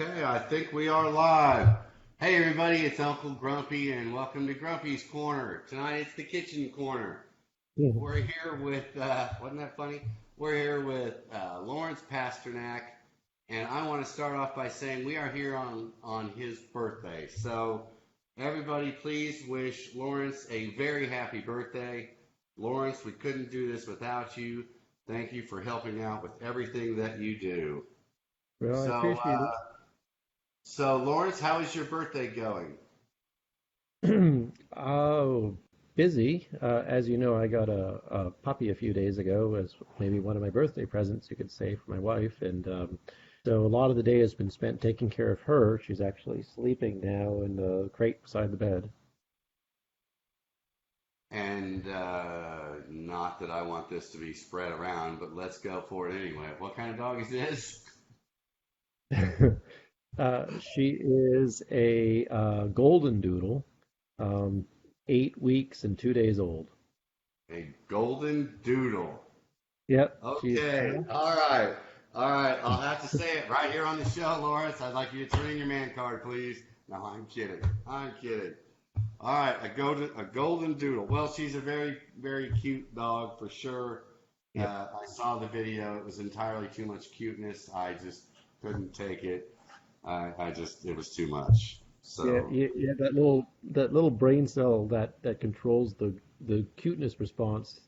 Okay, I think we are live. Hey everybody, it's Uncle Grumpy and welcome to Grumpy's Corner. Tonight it's the kitchen corner. Mhm. We're here with, wasn't that funny? We're here with Lawrence Pasternack, and I want to start off by saying we are here on his birthday. So everybody please wish Lawrence a very happy birthday. Lawrence, we couldn't do this without you. Thank you for helping out with everything that you do. Well, I So, appreciate so Lawrence, how is your birthday going? it. Oh, busy. As you know, I got a puppy a few days ago as maybe one of my birthday presents, you could say, for my wife. And so a lot of the day has been spent taking care of her. She's actually sleeping now in the crate beside the bed. And not that I want this to be spread around, but let's go for it anyway. What kind of dog is this? She is a golden doodle, um, 8 weeks and 2 days old. A golden doodle. Yep, she's Okay, all right, all right. I'll have to say it right here on the show, Lawrence. I'd like you to turn in your man card, please. No, I'm kidding. I'm kidding. All right, a golden doodle. Well, she's a very, very cute dog for sure. yep. I saw the video. It was entirely too much cuteness. I just couldn't take it. I just, it was too much. Yeah, So, yeah, yeah, that little brain cell that controls the cuteness response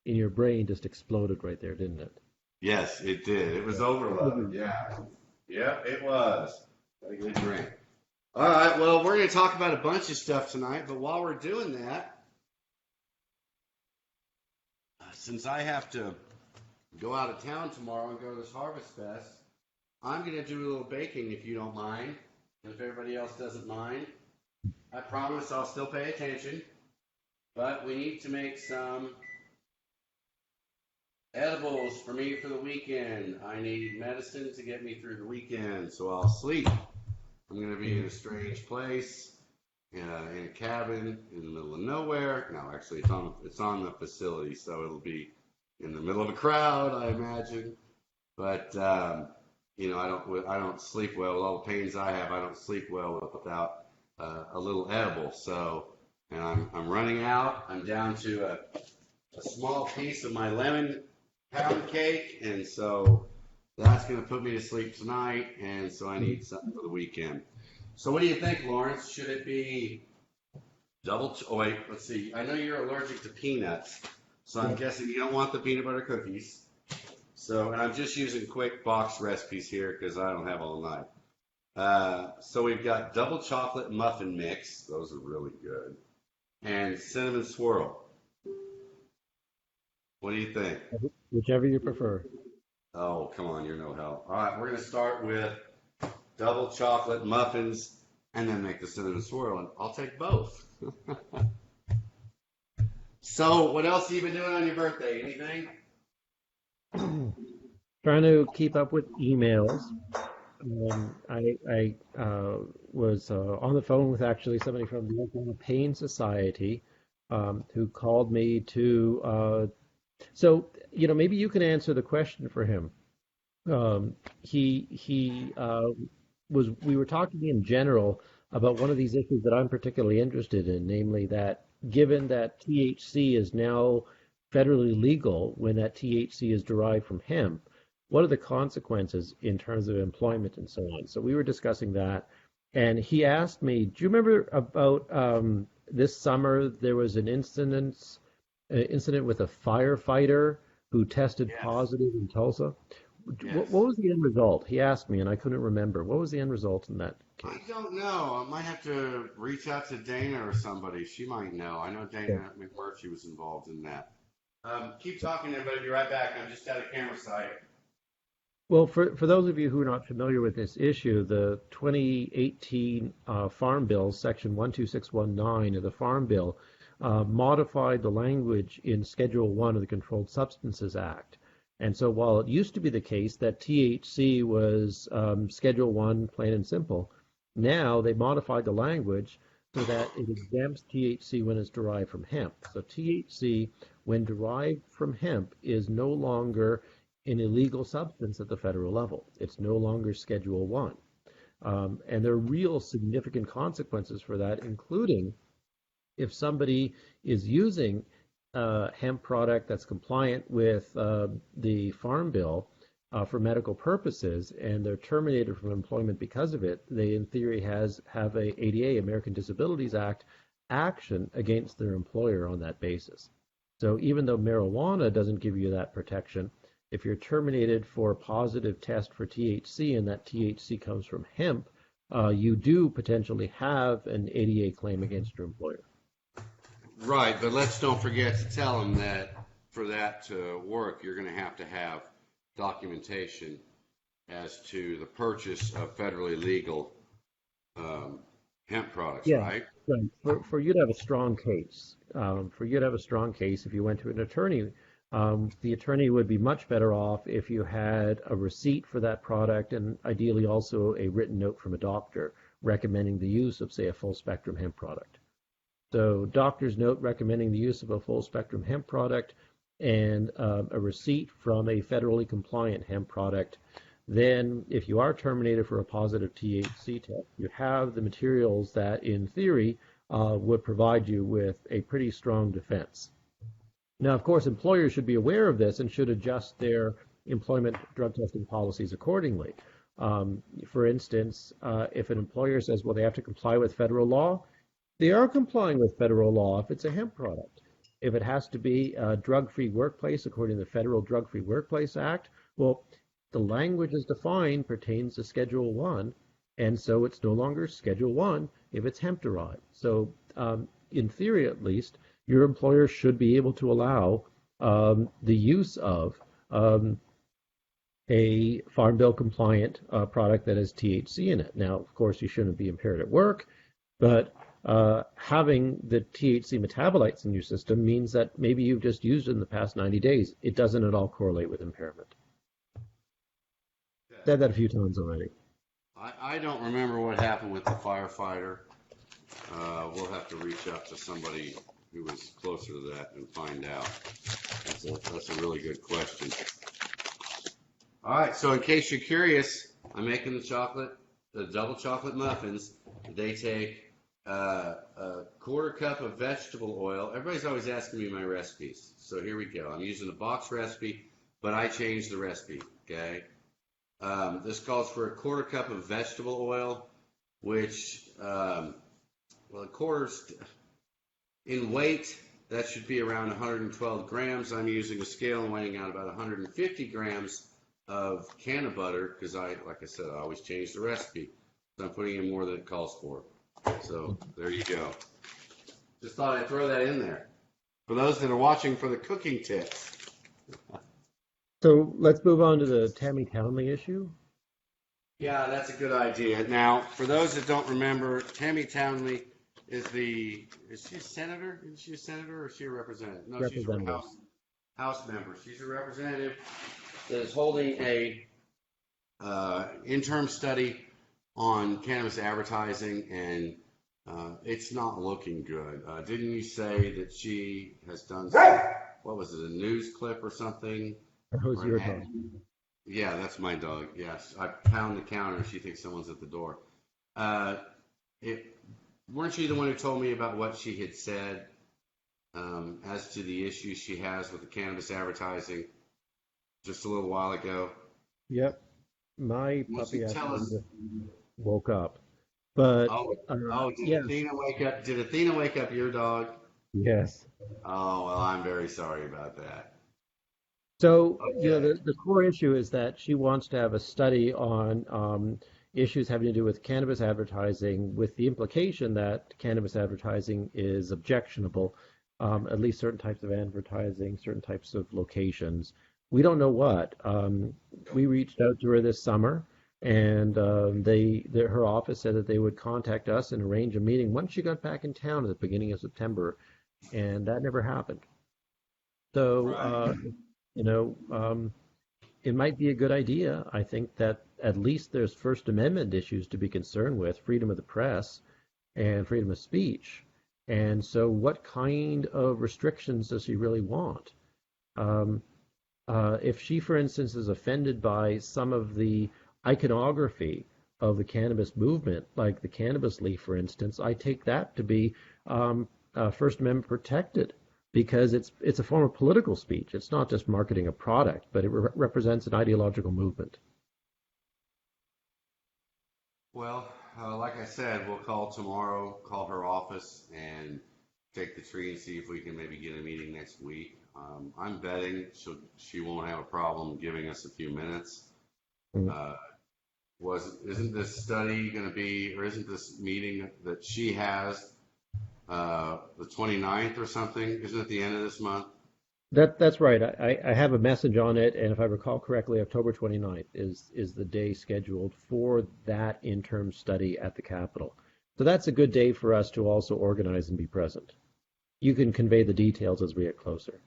in your brain just exploded right there, didn't it? yes, it did. It was overload. Mhm. Yeah. Yeah, it was. Gotta get a drink. All right, well, we're going to talk about a bunch of stuff tonight, but while we're doing that, since I have to go out of town tomorrow and go to this Harvest Fest, I'm going to do a little baking if you don't mind. And if everybody else doesn't mind, I promise I'll still pay attention. But we need to make some edibles for me for the weekend. I need medicine to get me through the weekend, so I'll sleep. I'm going to be in a strange place, in a cabin in the middle of nowhere. No, actually, it's on the facility, so it'll be in the middle of a crowd, I imagine. But I don't sleep well with all the pains I have. I don't sleep well without a little edible. So, and I'm running out. I'm down to a small piece of my lemon pound cake, and so that's going to put me to sleep tonight. And so I need something for the weekend. So, what do you think, Lawrence? Should it be oh wait, let's see. I know you're allergic to peanuts, so I'm Yep. guessing you don't want the peanut butter cookies. So, and I'm just using quick box recipes here because I don't have all night. So we've got double chocolate muffin mix. Those are really good. And cinnamon swirl. What do you think? Whichever you prefer. Oh, come on, you're no help. All right, we're going to start with double chocolate muffins and then make the cinnamon swirl. And I'll take both. So, what else have you been doing on your birthday? Anything? Trying to keep up with emails. I was on the phone with actually somebody from the Oklahoma Pain Society who called me to. So, maybe you can answer the question for him. He was we were talking in general about one of these issues that I'm particularly interested in, namely that given that THC is now federally legal when that THC is derived from hemp, what are the consequences in terms of employment and so on? So we were discussing that, and he asked me, "Do you remember about this summer there was an incident with a firefighter who tested Yes. positive in Tulsa?" What Yes. was the end result? He asked me, and I couldn't remember. What was the end result in that I case? don't know. I might have to reach out to Dana or somebody. She might know. I know Yeah. Dana McMurtry was involved in that. Keep talking, everybody. Be right back. I'm just at a camera site. Well, for those of you who are not familiar with this issue, the 2018 Farm Bill, Section 12619 of the Farm Bill, modified the language in Schedule 1 of the Controlled Substances Act. And so while it used to be the case that THC was Schedule 1, plain and simple, now they modified the language so that it exempts THC when it's derived from hemp. So THC, when derived from hemp, is no longer an illegal substance at the federal level. It's no longer Schedule 1. And there are real significant consequences for that, including if somebody is using a hemp product that's compliant with the Farm Bill for medical purposes and they're terminated from employment because of it, they in theory have a ADA, American Disabilities Act, action against their employer on that basis. So even though marijuana doesn't give you that protection, if you're terminated for a positive test for THC and that THC comes from hemp, you do potentially have an ADA claim against your employer. Right, but let's don't forget to tell them that for that to work, you're going to have documentation as to the purchase of federally legal hemp products, Yeah, right? right. For you to have a strong case, if you went to an attorney, the attorney would be much better off if you had a receipt for that product and ideally also a written note from a doctor recommending the use of, say, a full spectrum hemp product. So doctor's note recommending the use of a full spectrum hemp product and a receipt from a federally compliant hemp product. Then if you are terminated for a positive THC test, you have the materials that in theory would provide you with a pretty strong defense. Now, of course, employers should be aware of this and should adjust their employment drug testing policies accordingly. For instance, if an employer says, well, they have to comply with federal law, they are complying with federal law if it's a hemp product. If it has to be a drug-free workplace according to the Federal Drug-Free Workplace Act, well, the language is defined pertains to Schedule 1, and so it's no longer Schedule 1 if it's hemp-derived. So in theory, at least, your employer should be able to allow the use of a Farm Bill compliant product that has THC in it. Now, of course, you shouldn't be impaired at work, but having the THC metabolites in your system means that maybe you've just used it in the past 90 days. It doesn't at all correlate with impairment. Said that a few times already. I don't remember what happened with the firefighter. We'll have to reach out to somebody who was closer to that and find out. That's a really good question. All right, so in case you're curious, I'm making the double chocolate muffins. They take a quarter cup of vegetable oil. Everybody's always asking me my recipes. So here we go. I'm using a box recipe, but I changed the recipe, okay? This calls for a quarter cup of vegetable oil, which, a quarter's in weight, that should be around 112 grams. I'm using a scale and weighing out about 150 grams of can of butter because like I said, I always change the recipe. So I'm putting in more than it calls for. So there you go. Just thought I'd throw that in there for those that are watching for the cooking tips. So let's move on to the Tammy Townley issue. Yeah, that's a good idea. Now, for those that don't remember, Tammy Townley is she a senator? Is she a senator or is she a representative? No, she's a House member. She's a representative that is holding a interim study on cannabis advertising, and it's not looking good. Didn't you say that she has done what was it, a news clip or something? That was your dog. Yeah, that's my dog. Yes, I pound the counter. She thinks someone's at the door. Weren't you the one who told me about what she had said as to the issues she has with the cannabis advertising just a little while ago? Yep. My puppy actually woke up. But did Athena wake up? Did Athena wake up your dog? Yes. Oh, well, I'm very sorry about that. So, the core issue is that she wants to have a study on issues having to do with cannabis advertising, with the implication that cannabis advertising is objectionable, at least certain types of advertising, certain types of locations. We don't know what. We reached out to her this summer, and her office said that they would contact us and arrange a meeting once she got back in town at the beginning of September, and that never happened. So, it might be a good idea. I think that at least there's First Amendment issues to be concerned with, freedom of the press and freedom of speech. And so what kind of restrictions does she really want? If she, for instance, is offended by some of the iconography of the cannabis movement, like the cannabis leaf, for instance, I take that to be First Amendment protected because it's a form of political speech. It's not just marketing a product, but it represents an ideological movement. Well, like I said, we'll call tomorrow, call her office, and take the tree and see if we can maybe get a meeting next week. I'm betting she won't have a problem giving us a few minutes. Mm. Isn't this study going to be, or isn't this meeting that she has the 29th or something? Isn't it the end of this month? That's right. I have a message on it, and if I recall correctly, October 29th is the day scheduled for that interim study at the Capitol. So that's a good day for us to also organize and be present. You can convey the details as we get closer.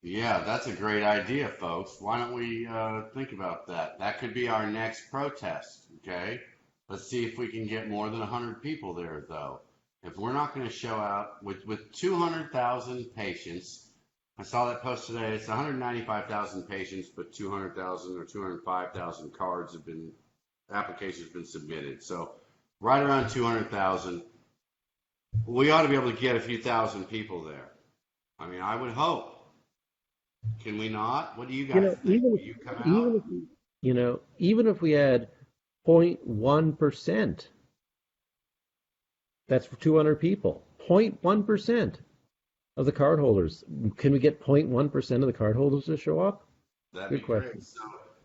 Yeah, that's a great idea, folks. Why don't we think about that? That could be our next protest, okay? Let's see if we can get more than 100 people there, though. If we're not going to show out with 200,000 patients, I saw that post today. It's 195,000 patients, but 200,000 or 205,000 applications have been submitted. So right around 200,000. We ought to be able to get a few thousand people there. I mean, I would hope. Can we not? What do you guys think? Will you come out? Even if we had 0.1%, that's for 200 people. 0.1% of the cardholders. Can we get 0.1% of the cardholders to show up? That'd be question. Great.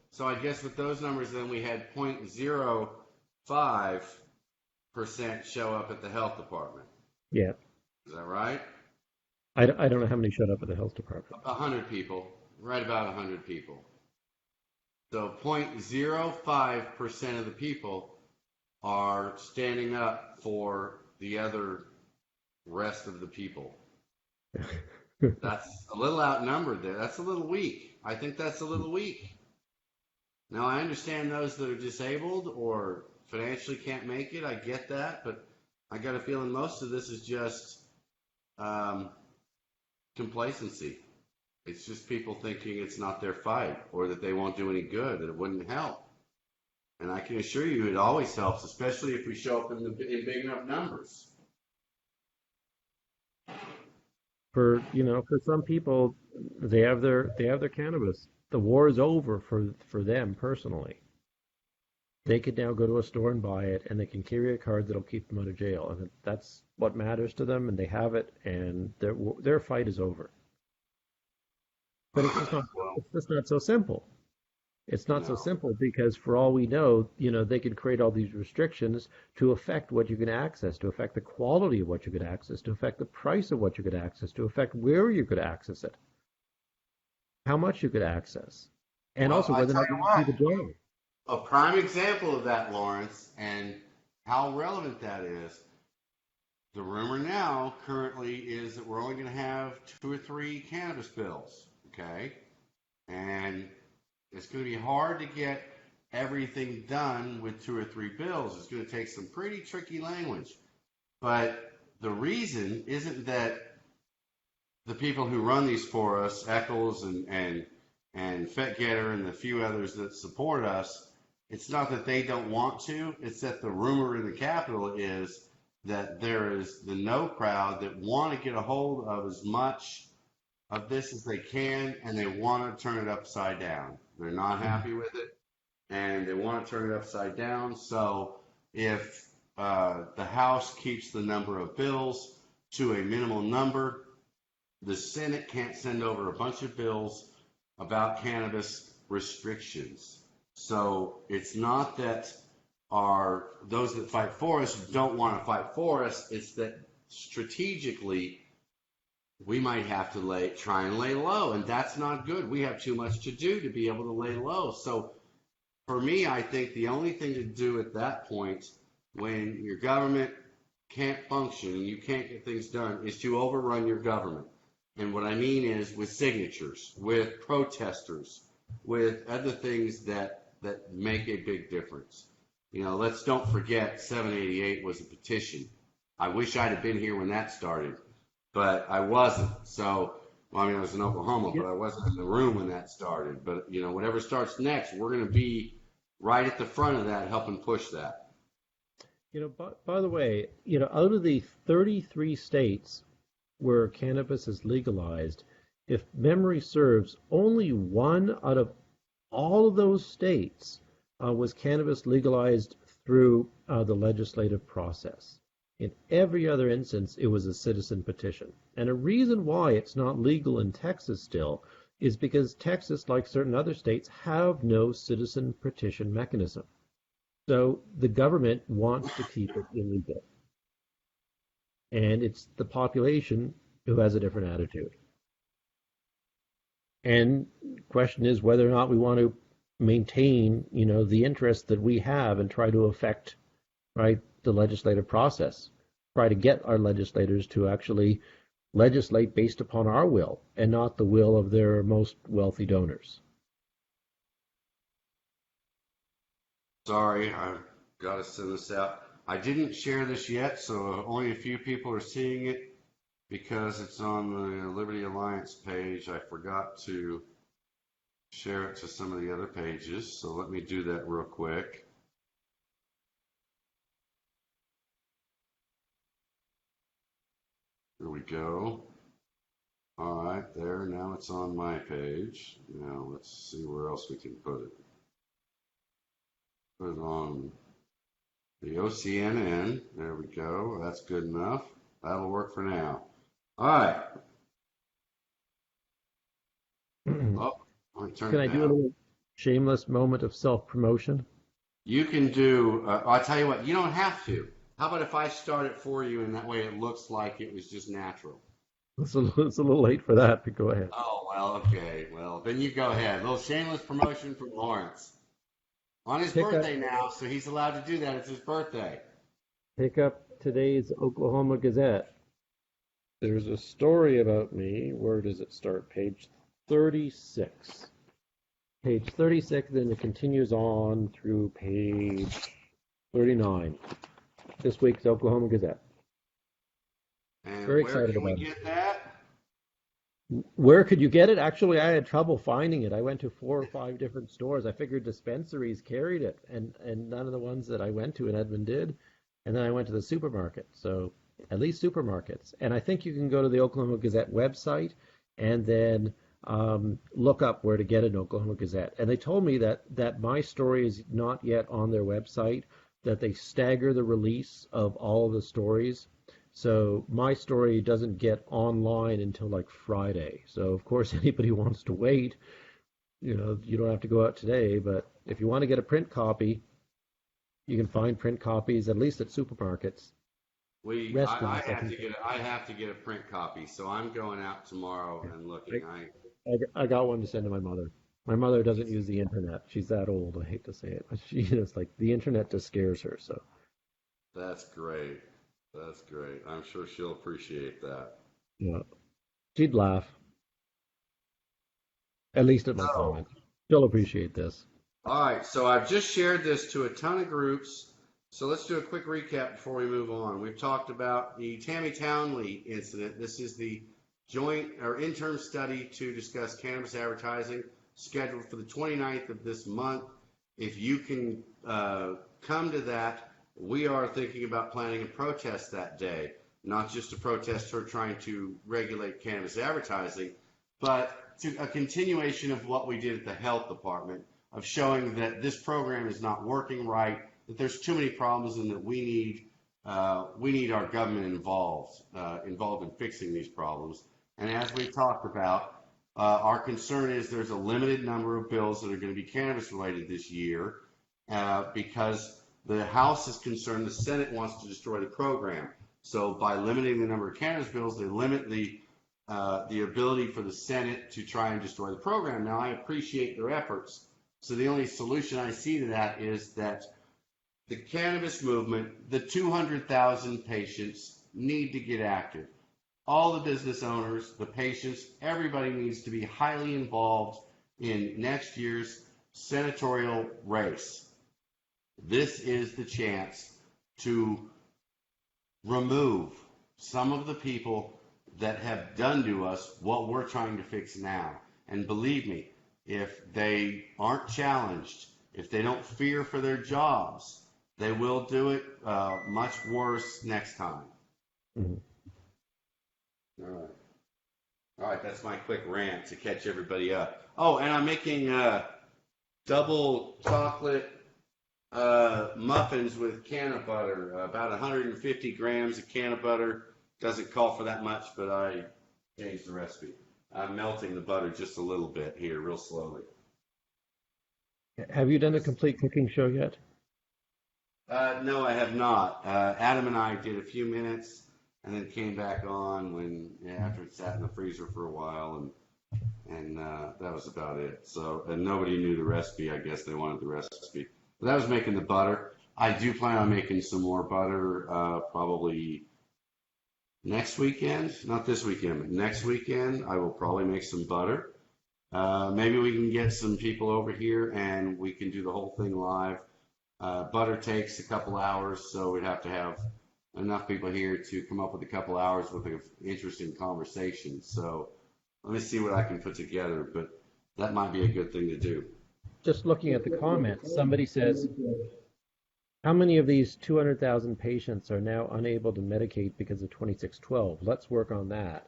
So I guess with those numbers, then we had 0.05% show up at the health department. Yeah. Is that right? I don't know how many showed up at the health department. 100 people, right about 100 people. So 0.05% of the people are standing up for the other rest of the people. That's a little outnumbered there. That's a little weak. I think that's a little weak. Now, I understand those that are disabled or financially can't make it. I get that, but I got a feeling most of this is just complacency. It's just people thinking it's not their fight or that they won't do any good, that it wouldn't help. And I can assure you it always helps, especially if we show up in big enough numbers. For some people, they have their cannabis. The war is over for them personally. They could now go to a store and buy it, and they can carry a card that'll keep them out of jail, and that's what matters to them, and they have it, and their fight is over. But it's just not so simple. It's not so simple because for all we know, they could create all these restrictions to affect what you can access, to affect the quality of what you could access, to affect the price of what you could access, to affect where you could access it, how much you could access, and also whether or not you can see the jail. A prime example of that, Lawrence, and how relevant that is. The rumor now currently is that we're only going to have 2 or 3 cannabis bills, okay? And it's going to be hard to get everything done with 2 or 3 bills. It's going to take some pretty tricky language. But the reason isn't that the people who run these for us, Eccles and Fetgetter and the few others that support us, it's not that they don't want to. It's that the rumor in the Capitol is that there is the no crowd that want to get a hold of as much of this as they can, and they want to turn it upside down. They're not happy with it, and they want to turn it upside down. So if the House keeps the number of bills to a minimal number, the Senate can't send over a bunch of bills about cannabis restrictions. So it's not that those that fight for us don't want to fight for us. It's that strategically we might have to try and lay low, and that's not good. We have too much to do to be able to lay low. So for me, I think the only thing to do at that point when your government can't function and you can't get things done is to overrun your government. And what I mean is with signatures, with protesters, with other things that make a big difference. Let's don't forget 788 was a petition. I wish I'd have been here when that started, but I wasn't. So, I was in Oklahoma, but I wasn't in the room when that started. But, whatever starts next, we're going to be right at the front of that helping push that. By the way, out of the 33 states where cannabis is legalized, if memory serves, only one out of all of those states was cannabis legalized through the legislative process. In every other instance, it was a citizen petition. And a reason why it's not legal in Texas still is because Texas, like certain other states, have no citizen petition mechanism. So the government wants to keep it illegal. And it's the population who has a different attitude. And the question is whether or not we want to maintain, the interest that we have and try to affect, right, the legislative process. Try to get our legislators to actually legislate based upon our will and not the will of their most wealthy donors. Sorry, I've got to send this out. I didn't share this yet, so only a few people are seeing it because it's on the Liberty Alliance page. I forgot to share it to some of the other pages, so let me do that real quick. Here we go. All right, there. Now it's on my page. Now let's see where else we can put it. Put it on the OCNN. There we go. That's good enough. That'll work for now. All right. Oh, Can I do a little shameless moment of self-promotion? You can do, I'll tell you what, you don't have to. How about if I start it for you and that way it looks like it was just natural? It's a little late for that, but go ahead. Oh, well, okay. Well, then you go ahead. A little shameless promotion from Lawrence. On his birthday now, so he's allowed to do that. It's his birthday. Pick up today's Oklahoma Gazette. There's a story about me. Where does it start? Page 36. Page 36, then it continues on through page 39. This week's Oklahoma Gazette. And Very where excited can we about it. get that? Where could you get it? Actually, I had trouble finding it. I went to 4 or 5 different stores. I figured dispensaries carried it, and none of the ones that I went to in Edmond did. And then I went to the supermarket, so at least supermarkets. And I think you can go to the Oklahoma Gazette website and then look up where to get an Oklahoma Gazette. And they told me that my story is not yet on their website, that they stagger the release of all of the stories. So my story doesn't get online until like Friday. So of course, anybody who wants to wait, you don't have to go out today. But if you want to get a print copy, you can find print copies at least at supermarkets. I have to get a print copy, so I'm going out tomorrow and looking. I got one to send to my mother. My mother doesn't use the internet. She's that old. I hate to say it, but she is like the internet just scares her. So that's great. That's great. I'm sure she'll appreciate that. yeah, she'd laugh. At least at my comment. She'll appreciate this. All right, so I've just shared this to a ton of groups. So let's do a quick recap before we move on. We've talked about the Tammy Townley incident. This is the joint or interim study to discuss cannabis advertising scheduled for the 29th of this month. If you can come to that, we are thinking about planning a protest that day, not just a protest for trying to regulate cannabis advertising, but to a continuation of what we did at the health department of showing that this program is not working right, that there's too many problems, and that we need our government involved in fixing these problems. And as we talked about, our concern is there's a limited number of bills that are going to be cannabis related this year because the House is concerned the Senate wants to destroy the program. So by limiting the number of cannabis bills, they limit the ability for the Senate to try and destroy the program. Now, I appreciate their efforts. So the only solution I see to that is that the cannabis movement, the 200,000 patients need to get active. All the business owners, the patients, everybody needs to be highly involved in next year's senatorial race. This is the chance to remove some of the people that have done to us what we're trying to fix now. And believe me, if they aren't challenged, if they don't fear for their jobs, They will do it much worse next time. Mhm. All right. All right, that's my quick rant to catch everybody up. Oh, and I'm making double chocolate muffins with can of butter. About 150 grams of can of butter. Doesn't call for that much, but I changed the recipe. I'm melting the butter just a little bit here, real slowly. Have you done a complete cooking show yet? No, I have not. Adam and I did a few minutes and then came back on when after it sat in the freezer for a while, and that was about it. So, and nobody knew the recipe. I guess they wanted the recipe. But that was making the butter. I do plan on making some more butter, probably next weekend. Not this weekend, but next weekend. I will probably make some butter. Maybe we can get some people over here and we can do the whole thing live. Butter takes a couple hours, so we'd have to have enough people here to come up with a couple hours with an interesting conversation. So let me see what I can put together, but that might be a good thing to do. Just looking at the comments, somebody says, how many of these 200,000 patients are now unable to medicate because of 2612? Let's work on that.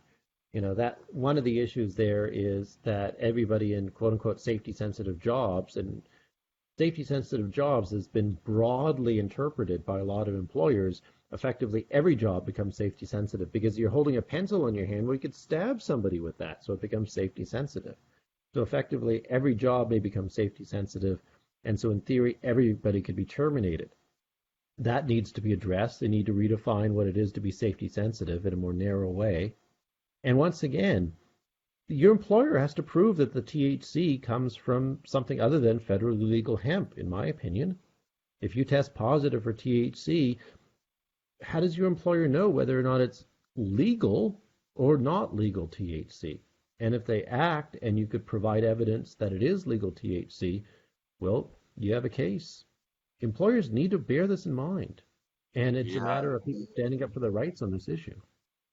You know, that one of the issues there is that everybody in quote unquote safety sensitive jobs, and safety sensitive jobs has been broadly interpreted by a lot of employers. Effectively, every job becomes safety sensitive because you're holding a pencil in your hand where you could stab somebody with that, so it becomes safety sensitive. So effectively, every job may become safety sensitive, and so in theory, everybody could be terminated. That needs to be addressed. They need to redefine what it is to be safety sensitive in a more narrow way. And once again, your employer has to prove that the THC comes from something other than federally legal hemp, in my opinion. If you test positive for THC, how does your employer know whether or not it's legal or not legal THC? And if they act and you could provide evidence that it is legal THC, well, you have a case. Employers need to bear this in mind. And it's a Yeah. matter of people standing up for their rights on this issue.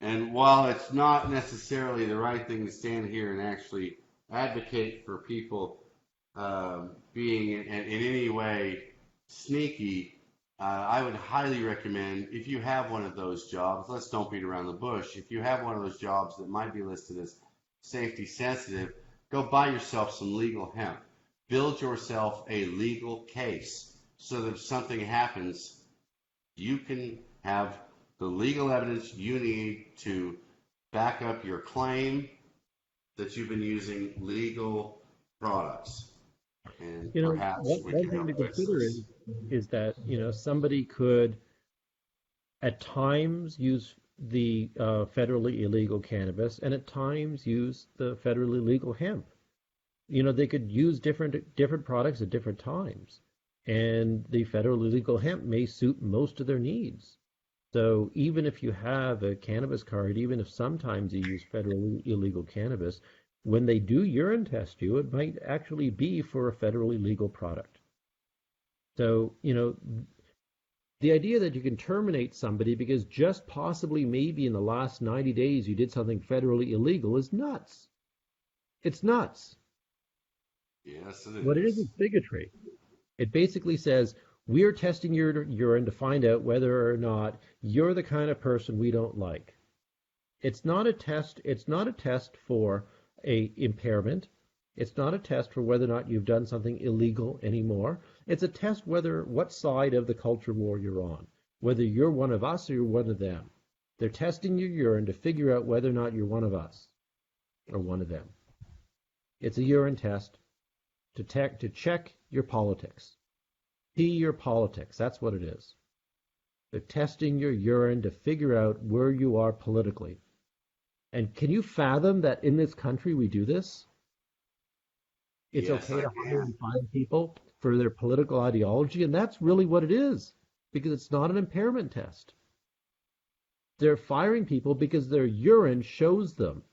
And while it's not necessarily the right thing to stand here and actually advocate for people being in any way sneaky, I would highly recommend if you have one of those jobs, let's don't beat around the bush. If you have one of those jobs that might be listed as safety sensitive, go buy yourself some legal hemp. Build yourself a legal case so that if something happens, you can have the legal evidence you need to back up your claim that you've been using legal products. And You know, perhaps we one can thing to help fix consider this. is that, you know, somebody could at times use the federally illegal cannabis and at times use the federally legal hemp. You know, they could use different products at different times, and the federally legal hemp may suit most of their needs. So even if you have a cannabis card, even if sometimes you use federally illegal cannabis, when they do urine test you, it might actually be for a federally legal product. So, you know, the idea that you can terminate somebody because just possibly maybe in the last 90 days you did something federally illegal is nuts. It's nuts. Yes, it What it is is. bigotry. It basically says, we are testing your urine to find out whether or not you're the kind of person we don't like. It's not a test. It's not a test for a impairment. It's not a test for whether or not you've done something illegal anymore. It's a test whether what side of the culture war you're on, whether you're one of us or you're one of them. They're testing your urine to figure out whether or not you're one of us or one of them. It's a urine test to check your politics. See your politics. That's what it is. They're testing your urine to figure out where you are politically. And can you fathom that in this country we do this? It's Yes, okay I to hire can. and fire people for their political ideology, and that's really what it is, because it's not an impairment test. They're firing people because their urine shows them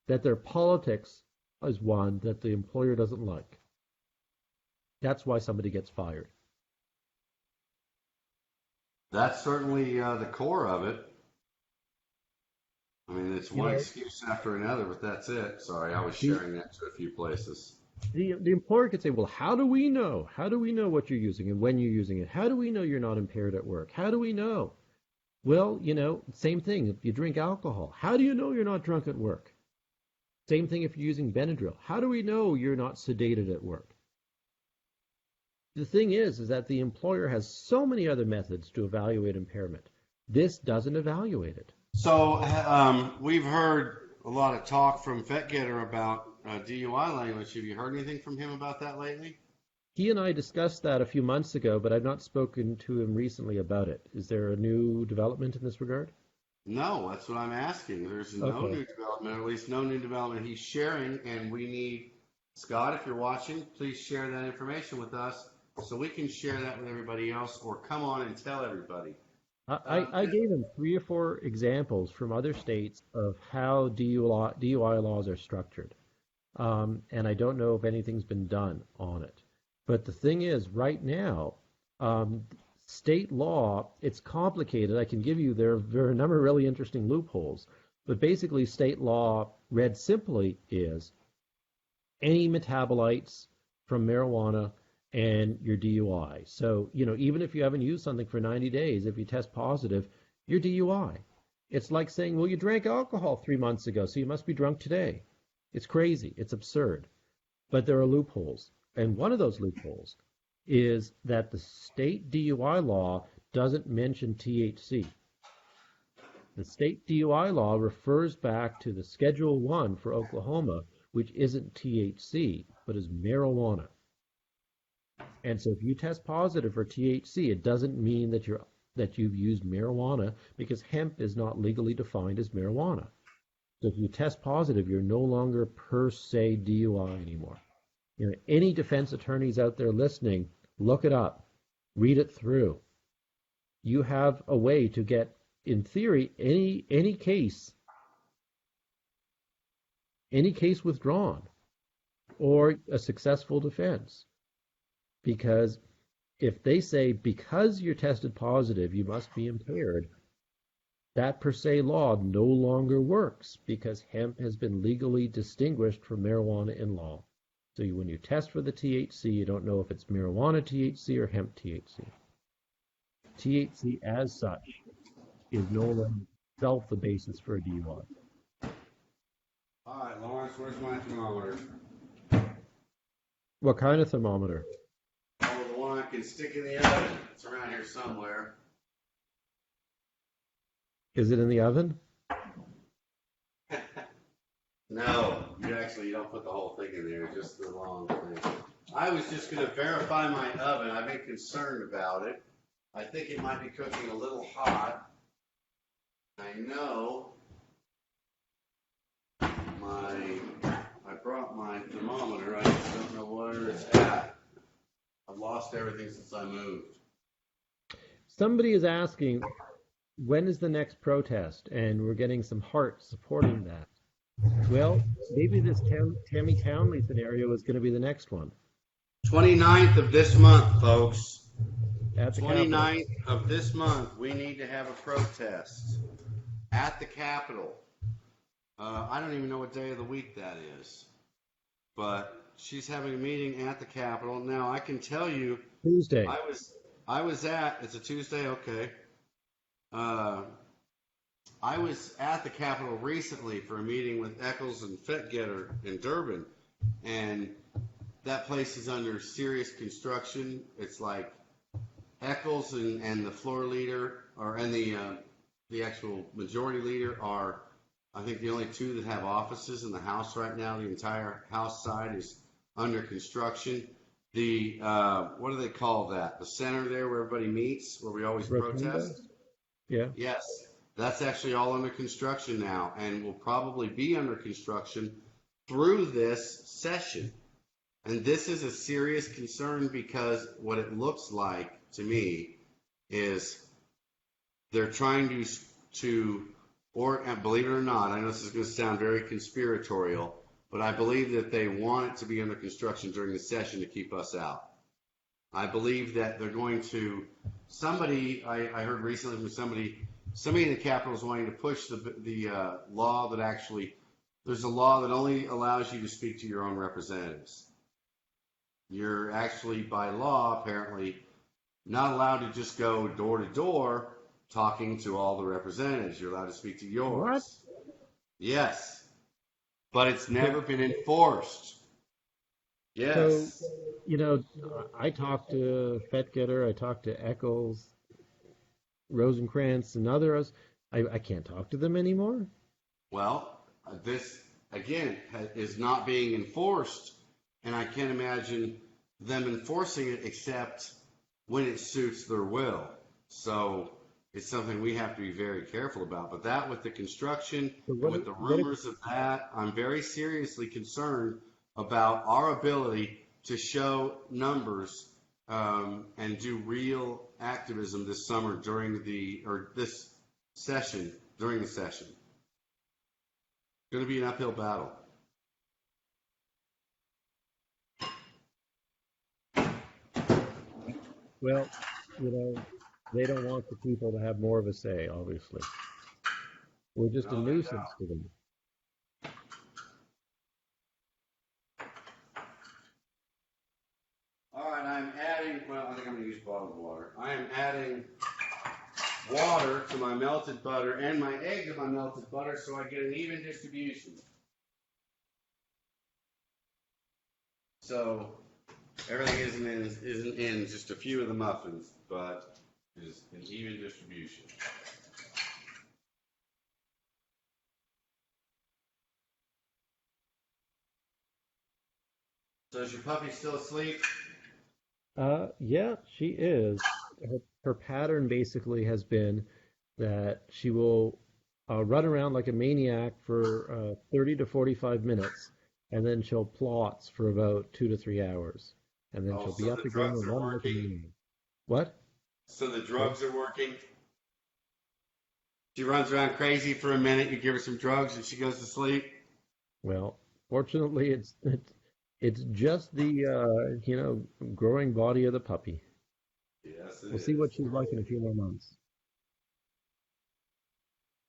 that their politics is one that the employer doesn't like. That's why somebody gets fired. That's certainly the core of it. I mean, it's You one know, excuse after another, but that's it. Sorry, I was the sharing that to a few places. The employer could say, well, how do we know? How do we know what you're using and when you're using it? How do we know you're not impaired at work? How do we know? Well, same thing. If you drink alcohol, how do you know you're not drunk at work? Same thing if you're using Benadryl. How do we know you're not sedated at work? The thing is that the employer has so many other methods to evaluate impairment. This doesn't evaluate it. So we've heard a lot of talk from Fetgetter about DUI language. Have you heard anything from him about that lately? He and I discussed that a few months ago, but I've not spoken to him recently about it. Is there a new development in this regard? No, that's what I'm asking. There's no Okay. new development, or at least no new development he's sharing, and we need, Scott, if you're watching, please share that information with us so we can share that with everybody else, or come on and tell everybody. I gave him 3 or 4 examples from other states of how DUI laws are structured. And I don't know if anything's been done on it. But the thing is, right now, um, state law, it's complicated. I can give you, there are a number of really interesting loopholes. But basically, state law, read simply, is any metabolites from marijuana and your DUI. So, even if you haven't used something for 90 days, if you test positive, you're DUI. It's like saying, well, you drank alcohol 3 months ago, so you must be drunk today. It's crazy. It's absurd. But there are loopholes. And one of those loopholes is that the state DUI law doesn't mention THC. The state DUI law refers back to the Schedule 1 for Oklahoma, which isn't THC, but is marijuana. And so if you test positive for THC, it doesn't mean that you've used marijuana, because hemp is not legally defined as marijuana. So if you test positive, you're no longer per se DUI anymore. Any defense attorneys out there listening, look it up, read it through. You have a way to get, in theory, any case withdrawn or a successful defense. Because if they say, because you're tested positive, you must be impaired, that per se law no longer works, because hemp has been legally distinguished from marijuana in law. So when you test for the THC, you don't know if it's marijuana THC or hemp THC. THC as such is no longer itself the basis for a DUI. All right, Lawrence, where's my thermometer? What kind of thermometer? Oh, the one I can stick in the oven. It's around here somewhere. Is it in the oven? No, you don't put the whole thing in there, just the long thing. I was just going to verify my oven. I've been concerned about it. I think it might be cooking a little hot. I know I brought my thermometer. I just don't know where it's at. I've lost everything since I moved. Somebody is asking, when is the next protest? And we're getting some heart supporting that. Well, maybe this Tammy Townley scenario is going to be the next one. 29th of this month, folks. At the 29th of this month, we need to have a protest at the Capitol. I don't even know what day of the week that is, but she's having a meeting at the Capitol. Now, I can tell you, Tuesday. it's a Tuesday, okay. I was at the Capitol recently for a meeting with Eccles and Fetgetter in Durban, and that place is under serious construction. It's like Eccles and the floor leader, and the actual majority leader are, I think, the only two that have offices in the House right now. The entire House side is under construction. The what do they call that? The center there where everybody meets, where we always protest. Yeah. Yes, that's actually all under construction now, and will probably be under construction through this session. And this is a serious concern, because what it looks like to me is they're trying or believe it or not, I know this is going to sound very conspiratorial, but I believe that they want it to be under construction during the session to keep us out. I believe that they're going to, I heard recently from somebody in the Capitol is wanting to push the law that actually, there's a law that only allows you to speak to your own representatives. you're actually by law apparently not allowed to just go door to door talking to all the representatives. You're allowed to speak to What? yours. Yes, but it's So, never been enforced. so, Yes. you know, I talked to Fettgetter, I talked to Eccles, Rosencrantz, and others. I can't talk to them anymore. Well, this again is not being enforced, and I can't imagine them enforcing it except when it suits their will. So it's something we have to be very careful about. But that with the construction So and with the what rumors of that, I'm very seriously concerned about our ability to show numbers and do real activism this summer this session during the session. It's going to be an uphill battle. Well, they don't want the people to have more of a say, obviously. We're just a No, they nuisance don't. to them. All right, I think I'm going to use bottled water. I am adding water to my melted butter and my egg to my melted butter so I get an even distribution. So everything isn't in just a few of the muffins, but is an even distribution. So is your puppy still asleep? Yeah, she is. Her pattern basically has been that she will run around like a maniac for 30 to 45 minutes, and then she'll plots for about 2 to 3 hours, and then Oh, she'll be so up the again drugs and are run like a working? maniac. What? So the What? drugs are working? She runs around crazy for a minute, you give her some drugs and she goes to sleep? Well, fortunately, it's just the growing body of the puppy. Yes, it We'll see is. what she's like in a few more months.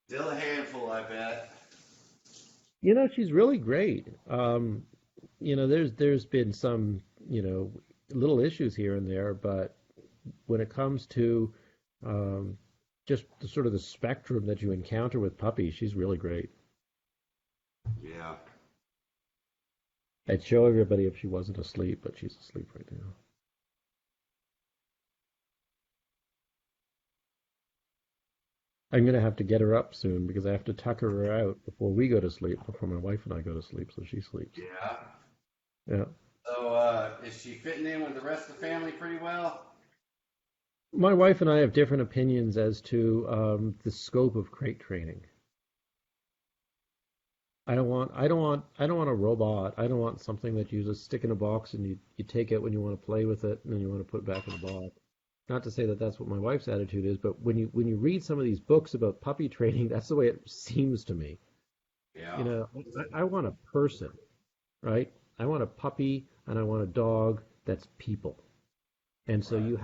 Still a handful, I bet. She's really great. There's been some, little issues here and there, but when it comes to um, just the sort of the spectrum that you encounter with puppies, she's really great. Yeah. I'd show everybody if she wasn't asleep, but she's asleep right now. I'm gonna have to get her up soon because I have to tucker her out before we go to sleep, before my wife and I go to sleep, so she sleeps. Yeah. Yeah. So, is she fitting in with the rest of the family pretty well? My wife and I have different opinions as to the scope of crate training. I don't want a robot. I don't want something that you just stick in a box and you take it when you want to play with it and then you want to put it back in the box. Not to say that that's what my wife's attitude is, but when you read some of these books about puppy training, that's the way it seems to me. Yeah. I want a person, right? I want a puppy and I want a dog that's people. And so Right. you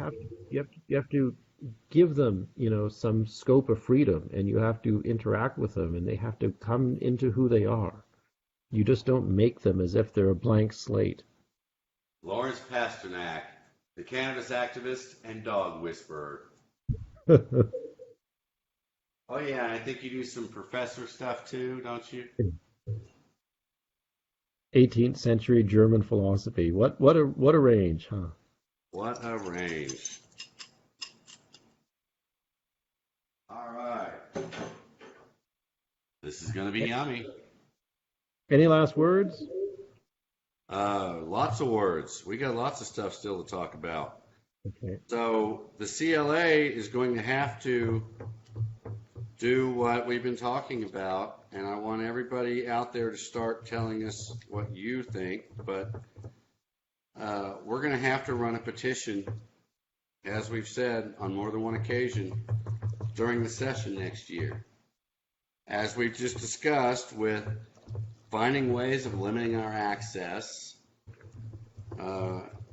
have to give them, some scope of freedom and you have to interact with them and they have to come into who they are. You just don't make them as if they're a blank slate. Lawrence Pasternack, the cannabis activist and dog whisperer. Oh, yeah, I think you do some professor stuff too, don't you? 18th century German philosophy. What a range, huh? What a range. All right. This is going to be yummy. Any last words? Lots of words. We got lots of stuff still to talk about. Okay. So the CLA is going to have to do what we've been talking about, and I want everybody out there to start telling us what you think. But we're going to have to run a petition, as we've said on more than one occasion, during the session next year. As we've just discussed with finding ways of limiting our access,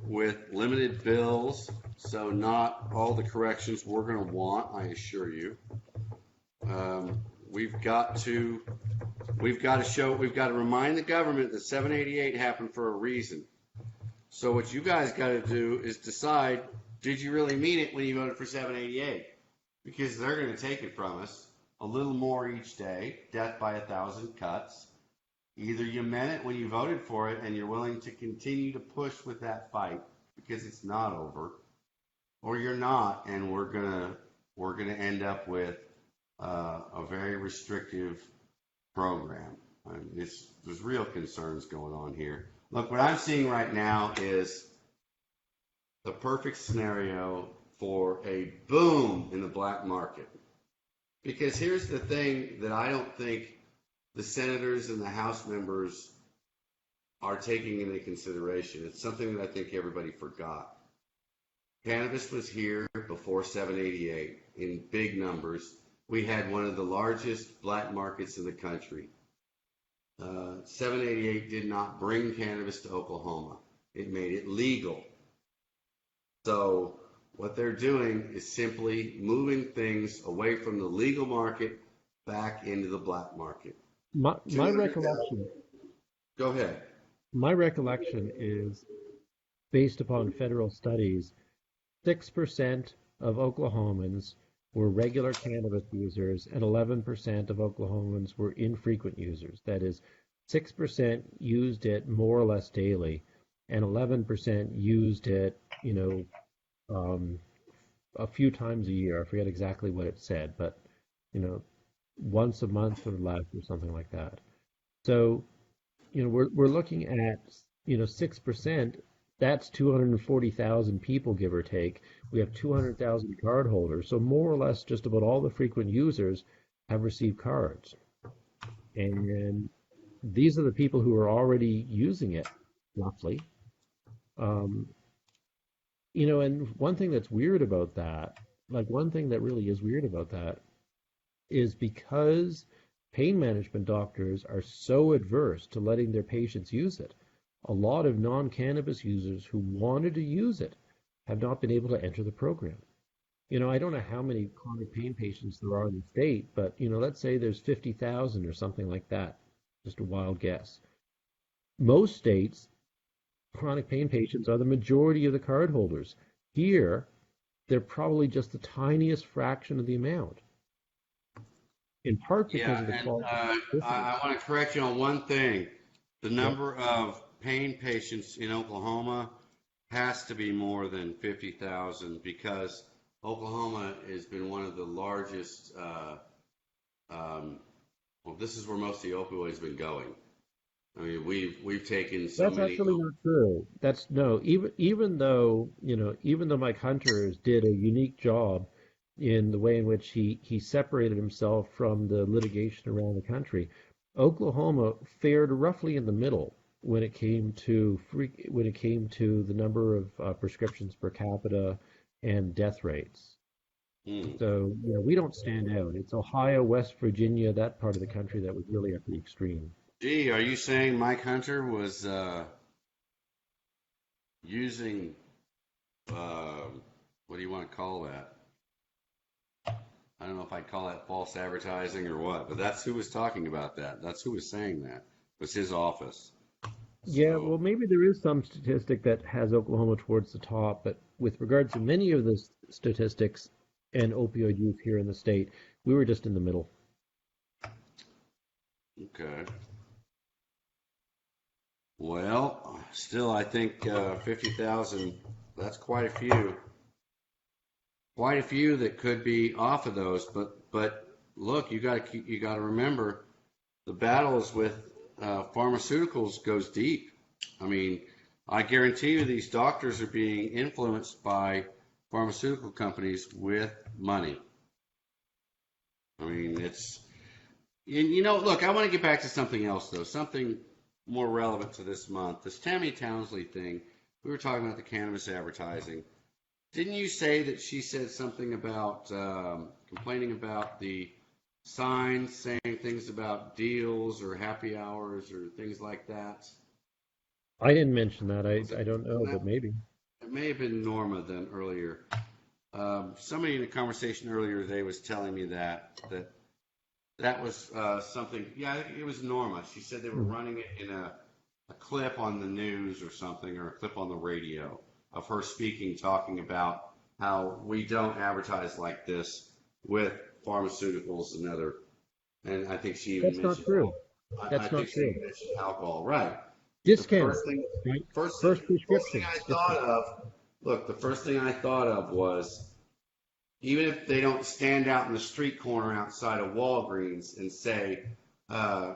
with limited bills, so not all the corrections we're going to want, I assure you. We've got to remind the government that 788 happened for a reason. So what you guys got to do is decide, did you really mean it when you voted for 788? Because they're going to take it from us a little more each day, death by 1,000 cuts. Either you meant it when you voted for it and you're willing to continue to push with that fight because it's not over, or you're not, and we're gonna end up with a very restrictive program. I mean, there's real concerns going on here. Look, what I'm seeing right now is the perfect scenario for a boom in the black market. Because here's the thing that I don't think the senators and the House members are taking into consideration. It's something that I think everybody forgot. Cannabis was here before 788 in big numbers. We had one of the largest black markets in the country. 788 did not bring cannabis to Oklahoma. It made it legal. So what they're doing is simply moving things away from the legal market back into the black market. My recollection. Go ahead. My recollection is based upon federal studies. 6% of Oklahomans were regular cannabis users, and 11% of Oklahomans were infrequent users. That is, 6% used it more or less daily, and 11% used it, a few times a year. I forget exactly what it said, but once a month or less, or something like that. So, we're looking at 6%. That's 240,000 people, give or take. We have 200,000 card holders. So more or less just about all the frequent users have received cards. And these are the people who are already using it, roughly. And one thing that's weird about that, one thing that really is weird about that, is because pain management doctors are so adverse to letting their patients use it, a lot of non-cannabis users who wanted to use it have not been able to enter the program. I don't know how many chronic pain patients there are in the state, but, let's say there's 50,000 or something like that, just a wild guess. Most states, chronic pain patients are the majority of the card holders. Here, they're probably just the tiniest fraction of the amount. In part because of the quality. I want to correct you on one thing. The number of pain patients in Oklahoma has to be more than 50,000 because Oklahoma has been one of the largest. This is where most of the opioids have been going. I mean, we've taken so That's many. actually not true. That's no, even though Mike Hunter did a unique job in the way in which he separated himself from the litigation around the country, Oklahoma fared roughly in the middle when it came to the number of prescriptions per capita and death rates. So we don't stand out. It's Ohio, West Virginia, that part of the country that was really at the extreme. Gee, are you saying Mike Hunter was using what do you want to call that? I don't know if I'd call that false advertising or what, but that's who was talking about that. That's who was saying that. It was his office. Yeah, well, maybe there is some statistic that has Oklahoma towards the top, but with regards to many of the statistics and opioid use here in the state, we were just in the middle. Okay. Well, still, I think 50,000, that's quite a few. Quite a few that could be off of those, but look, you got to remember the battles with pharmaceuticals goes deep. I mean, I guarantee you these doctors are being influenced by pharmaceutical companies with money. I mean, it's look, I want to get back to something else though, something more relevant to this month. This Tammy Townsley thing. We were talking about the cannabis advertising. Didn't you say that she said something about complaining about the signs saying things about deals or happy hours or things like that? I didn't mention that. I don't know, but maybe. It may have been Norma then earlier. Somebody in a conversation earlier today was telling me that was something. Yeah, it was Norma. She said they were running it in a a clip on the news or something, or a clip on the radio of her speaking, talking about how we don't advertise like this with pharmaceuticals and other, and I think she even That's not mentioned, true. I That's not think she true. even mentioned alcohol, right? The Discount, first thing, right? first thing, First first thing prescription, I thought discount. of, look, the first thing I thought of was, even if they don't stand out in the street corner outside of Walgreens and say, uh,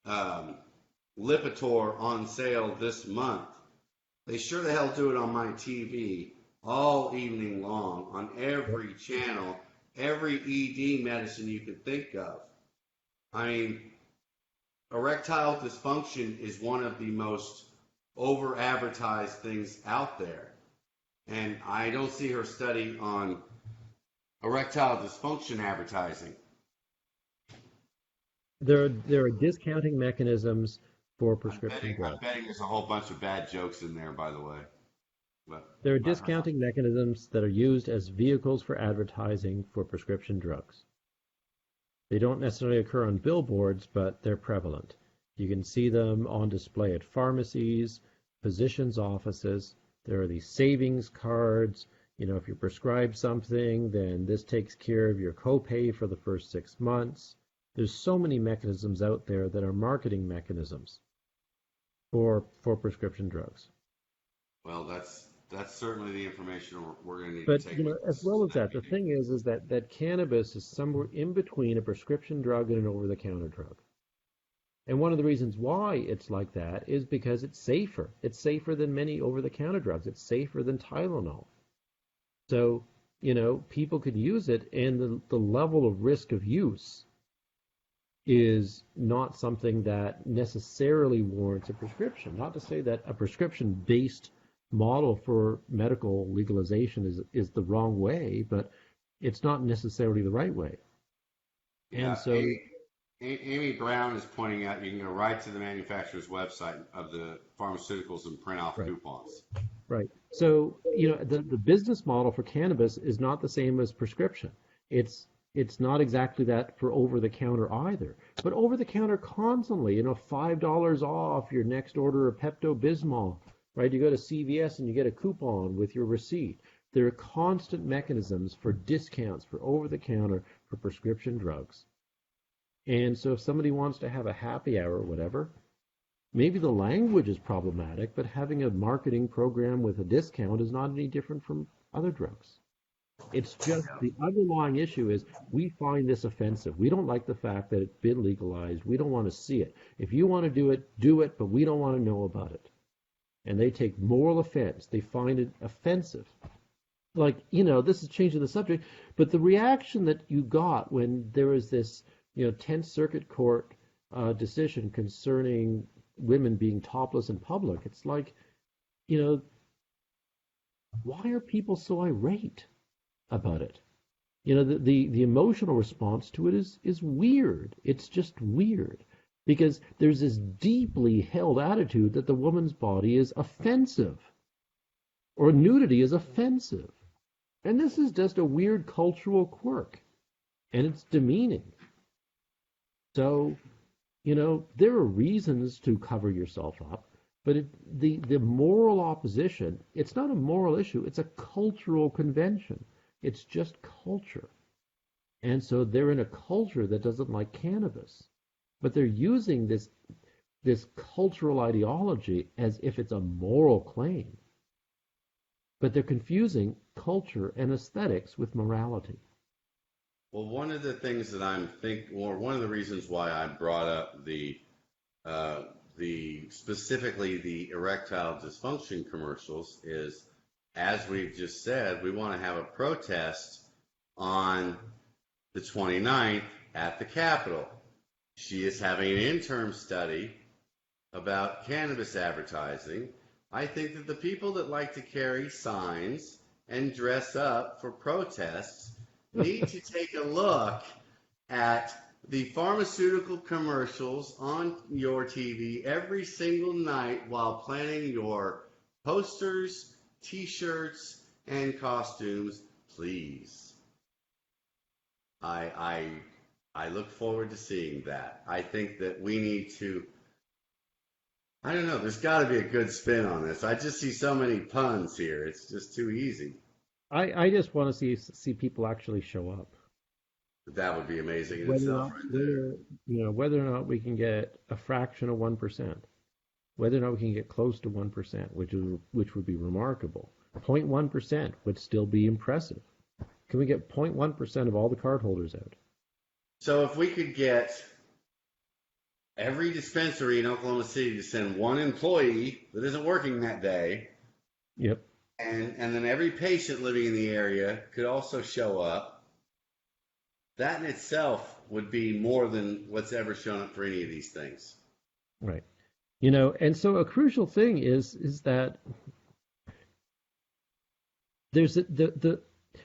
um, Lipitor on sale this month, they sure the hell do it on my TV all evening long on every channel, every ED medicine you could think of. I mean, erectile dysfunction is one of the most over advertised things out there. And I don't see her study on erectile dysfunction advertising. There are discounting mechanisms for prescription I'm drugs. betting there's a whole bunch of bad jokes in there, by the way. But There are I've heard. discounting mechanisms that are used as vehicles for advertising for prescription drugs. They don't necessarily occur on billboards, but they're prevalent. You can see them on display at pharmacies, physicians' offices. There are these savings cards. You know, if you prescribe something, then this takes care of your copay for the first 6 months. There's so many mechanisms out there that are marketing mechanisms for prescription drugs. Well, that's certainly the information we're going to need But to take you with know, as us well to as that that, the meeting. thing is that cannabis is somewhere in between a prescription drug and an over-the-counter drug. And one of the reasons why it's like that is because it's safer. It's safer than many over-the-counter drugs. It's safer than Tylenol. So, you know, people could use it, and the level of risk of use is not something that necessarily warrants a prescription. Not to say that a prescription-based model for medical legalization is the wrong way, but it's not necessarily the right way. And Yeah, so, Amy Brown is pointing out you can go right to the manufacturer's website of the pharmaceuticals and print off right, coupons. right. So, you know, the business model for cannabis is not the same as prescription. It's it's not exactly that for over the counter either. But over the counter constantly, you know, $5 off your next order of Pepto Bismol, right? You go to CVS and you get a coupon with your receipt. There are constant mechanisms for discounts for over the counter for prescription drugs. And so if somebody wants to have a happy hour or whatever, maybe the language is problematic, but having a marketing program with a discount is not any different from other drugs. It's just the underlying issue is we find this offensive. We don't like the fact that it's been legalized. We don't want to see it. If you want to do it, but we don't want to know about it. And they take moral offense. They find it offensive. Like, you know, this is changing the subject, but the reaction that you got when there was this, you know, 10th Circuit Court decision concerning women being topless in public, it's like, you know, why are people so irate about it? You know, the emotional response to it is weird. It's just weird because there's this deeply held attitude that the woman's body is offensive or nudity is offensive. And this is just a weird cultural quirk and it's demeaning. So, you know, there are reasons to cover yourself up, but the moral opposition, it's not a moral issue, it's a cultural convention. It's just culture. And so they're in a culture that doesn't like cannabis. But they're using this cultural ideology as if it's a moral claim. But they're confusing culture and aesthetics with morality. Well, one of the things that or one of the reasons why I brought up uh, the specifically the erectile dysfunction commercials is, as we've just said, we want to have a protest on the 29th at the Capitol. She is having an interim study about cannabis advertising. I think that the people that like to carry signs and dress up for protests need to take a look at the pharmaceutical commercials on your TV every single night while planning your posters, t-shirts, and costumes, please. I I look forward to seeing that. I think that we need to I don't know. There's got to be a good spin on this. I just see so many puns here. It's just too easy. I just want to see people actually show up. That would be amazing in Whether or itself, not right there. whether you know whether or not we can get a fraction of 1%, whether or not we can get close to 1%, which would be remarkable. 0.1% would still be impressive. Can we get 0.1% of all the cardholders out? So if we could get every dispensary in Oklahoma City to send one employee that isn't working that day, Yep. and then every patient living in the area could also show up, that in itself would be more than what's ever shown up for any of these things. Right. And so a crucial thing is that there's the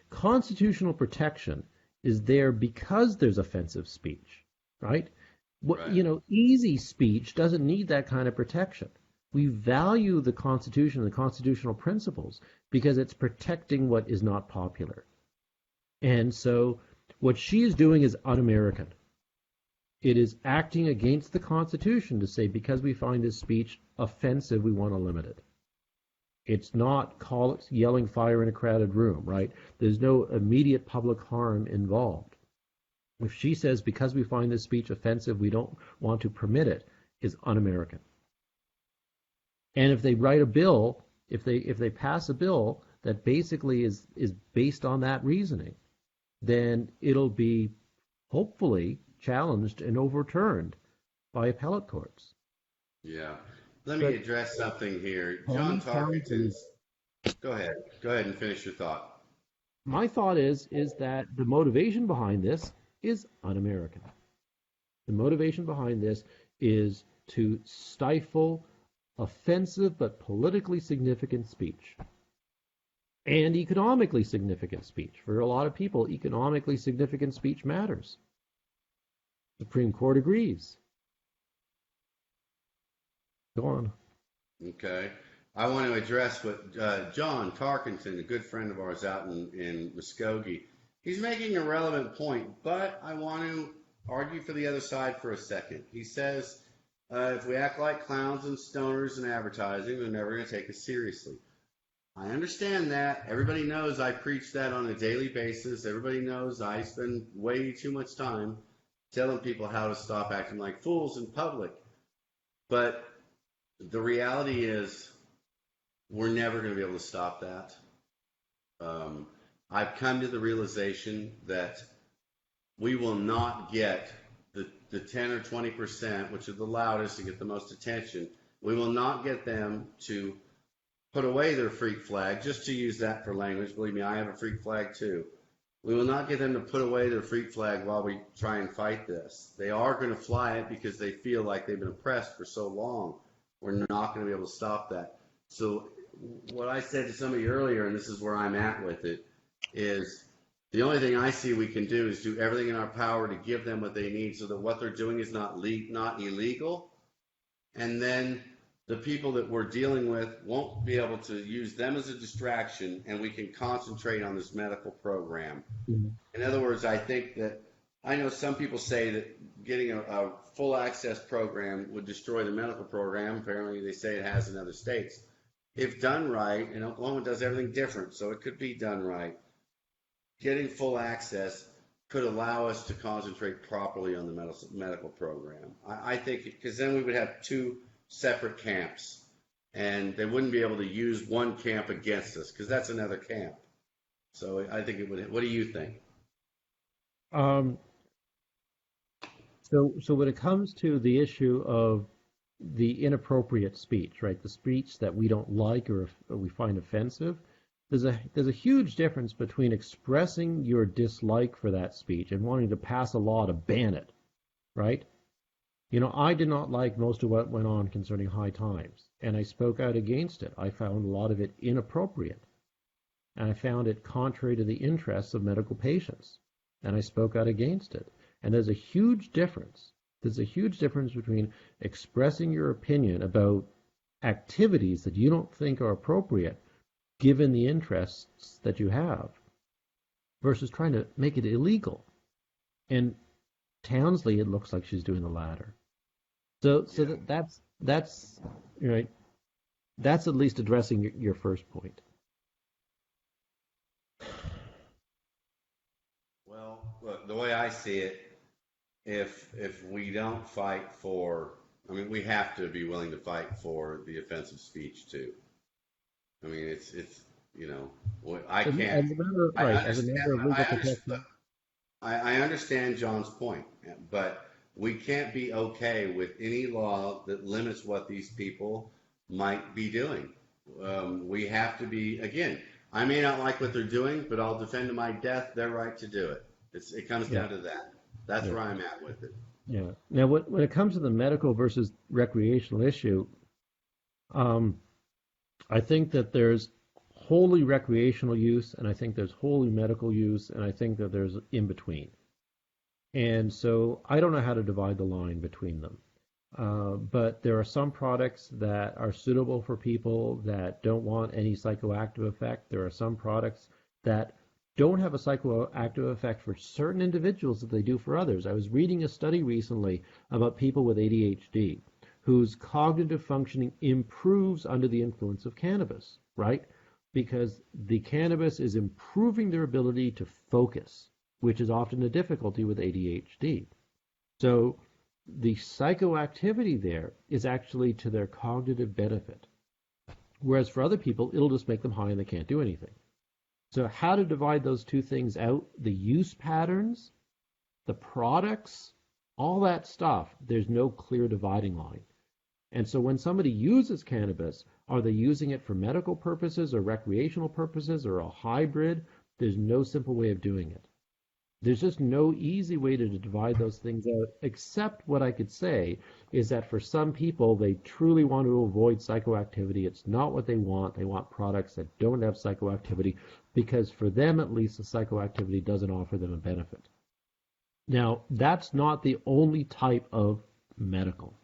constitutional protection is there because there's offensive speech, right? Right. Easy speech doesn't need that kind of protection. We value the Constitution and the constitutional principles because it's protecting what is not popular. And so what she is doing is un-American. It is acting against the Constitution to say because we find this speech offensive, we want to limit it. It's not yelling fire in a crowded room, right? There's no immediate public harm involved. If she says because we find this speech offensive, we don't want to permit it, is un-American. And if they write a bill, if they pass a bill that basically is based on that reasoning, then it'll be hopefully challenged and overturned by appellate courts. Yeah. Let me address something here. John Tarkington's. Go ahead. Go ahead and finish your thought. My thought is that the motivation behind this is un-American. The motivation behind this is to stifle offensive but politically significant speech and economically significant speech. For a lot of people, economically significant speech matters. The Supreme Court agrees. Go on. Okay. I want to address what John Tarkenton, a good friend of ours out in Muskogee, he's making a relevant point, but I want to argue for the other side for a second. He says, if we act like clowns and stoners in advertising, they're never going to take us seriously. I understand that. Everybody knows I preach that on a daily basis. Everybody knows I spend way too much time telling people how to stop acting like fools in public. But the reality is we're never going to be able to stop that. I've come to the realization that we will not get the 10 or 20%, which are the loudest to get the most attention. We will not get them to put away their freak flag, just to use that for language. Believe me, I have a freak flag too. We will not get them to put away their freak flag while we try and fight this. They are going to fly it because they feel like they've been oppressed for so long. We're not going to be able to stop that. So what I said to somebody earlier, and this is where I'm at with it, is the only thing I see we can do is do everything in our power to give them what they need so that what they're doing is not illegal. And then the people that we're dealing with won't be able to use them as a distraction, and we can concentrate on this medical program. Mm-hmm. In other words, I think that I know some people say that getting a full access program would destroy the medical program. Apparently, they say it has in other states. If done right, and Oklahoma does everything different, so it could be done right, getting full access could allow us to concentrate properly on the medical program. I think because then we would have two separate camps, and they wouldn't be able to use one camp against us because that's another camp. So I think it would. What do you think? So when it comes to the issue of the inappropriate speech, right, the speech that we don't like or we find offensive, there's a huge difference between expressing your dislike for that speech and wanting to pass a law to ban it, right? I did not like most of what went on concerning high times, and I spoke out against it. I found a lot of it inappropriate, and I found it contrary to the interests of medical patients, and I spoke out against it. And there's a huge difference. There's a huge difference between expressing your opinion about activities that you don't think are appropriate given the interests that you have versus trying to make it illegal. And Townsley, it looks like she's doing the latter. So that's that's right. That's at least addressing your first point. Well, look, the way I see it, if we don't fight for, I mean, we have to be willing to fight for the offensive speech too. I mean, it's you know, I can't. As a matter, I right, as a understand. matter of I legal understand. protection. I understand John's point, but we can't be okay with any law that limits what these people might be doing. We have to be, again, I may not like what they're doing, but I'll defend to my death their right to do it. It comes Yeah, down to that. That's yeah, where I'm at with it. yeah. Now, when it comes to the medical versus recreational issue, um, I think that there's wholly recreational use, and I think there's wholly medical use, and I think that there's in between. And so I don't know how to divide the line between them. But there are some products that are suitable for people that don't want any psychoactive effect. There are some products that don't have a psychoactive effect for certain individuals that they do for others. I was reading a study recently about people with ADHD whose cognitive functioning improves under the influence of cannabis, right? Because the cannabis is improving their ability to focus, which is often a difficulty with ADHD. So the psychoactivity there is actually to their cognitive benefit. Whereas for other people, it'll just make them high and they can't do anything. So how to divide those two things out, the use patterns, the products, all that stuff, there's no clear dividing line. And so when somebody uses cannabis, are they using it for medical purposes or recreational purposes or a hybrid? There's no simple way of doing it. There's just no easy way to divide those things out, except what I could say is that for some people, they truly want to avoid psychoactivity. It's not what they want. They want products that don't have psychoactivity because for them, at least, the psychoactivity doesn't offer them a benefit. Now, that's not the only type of medical.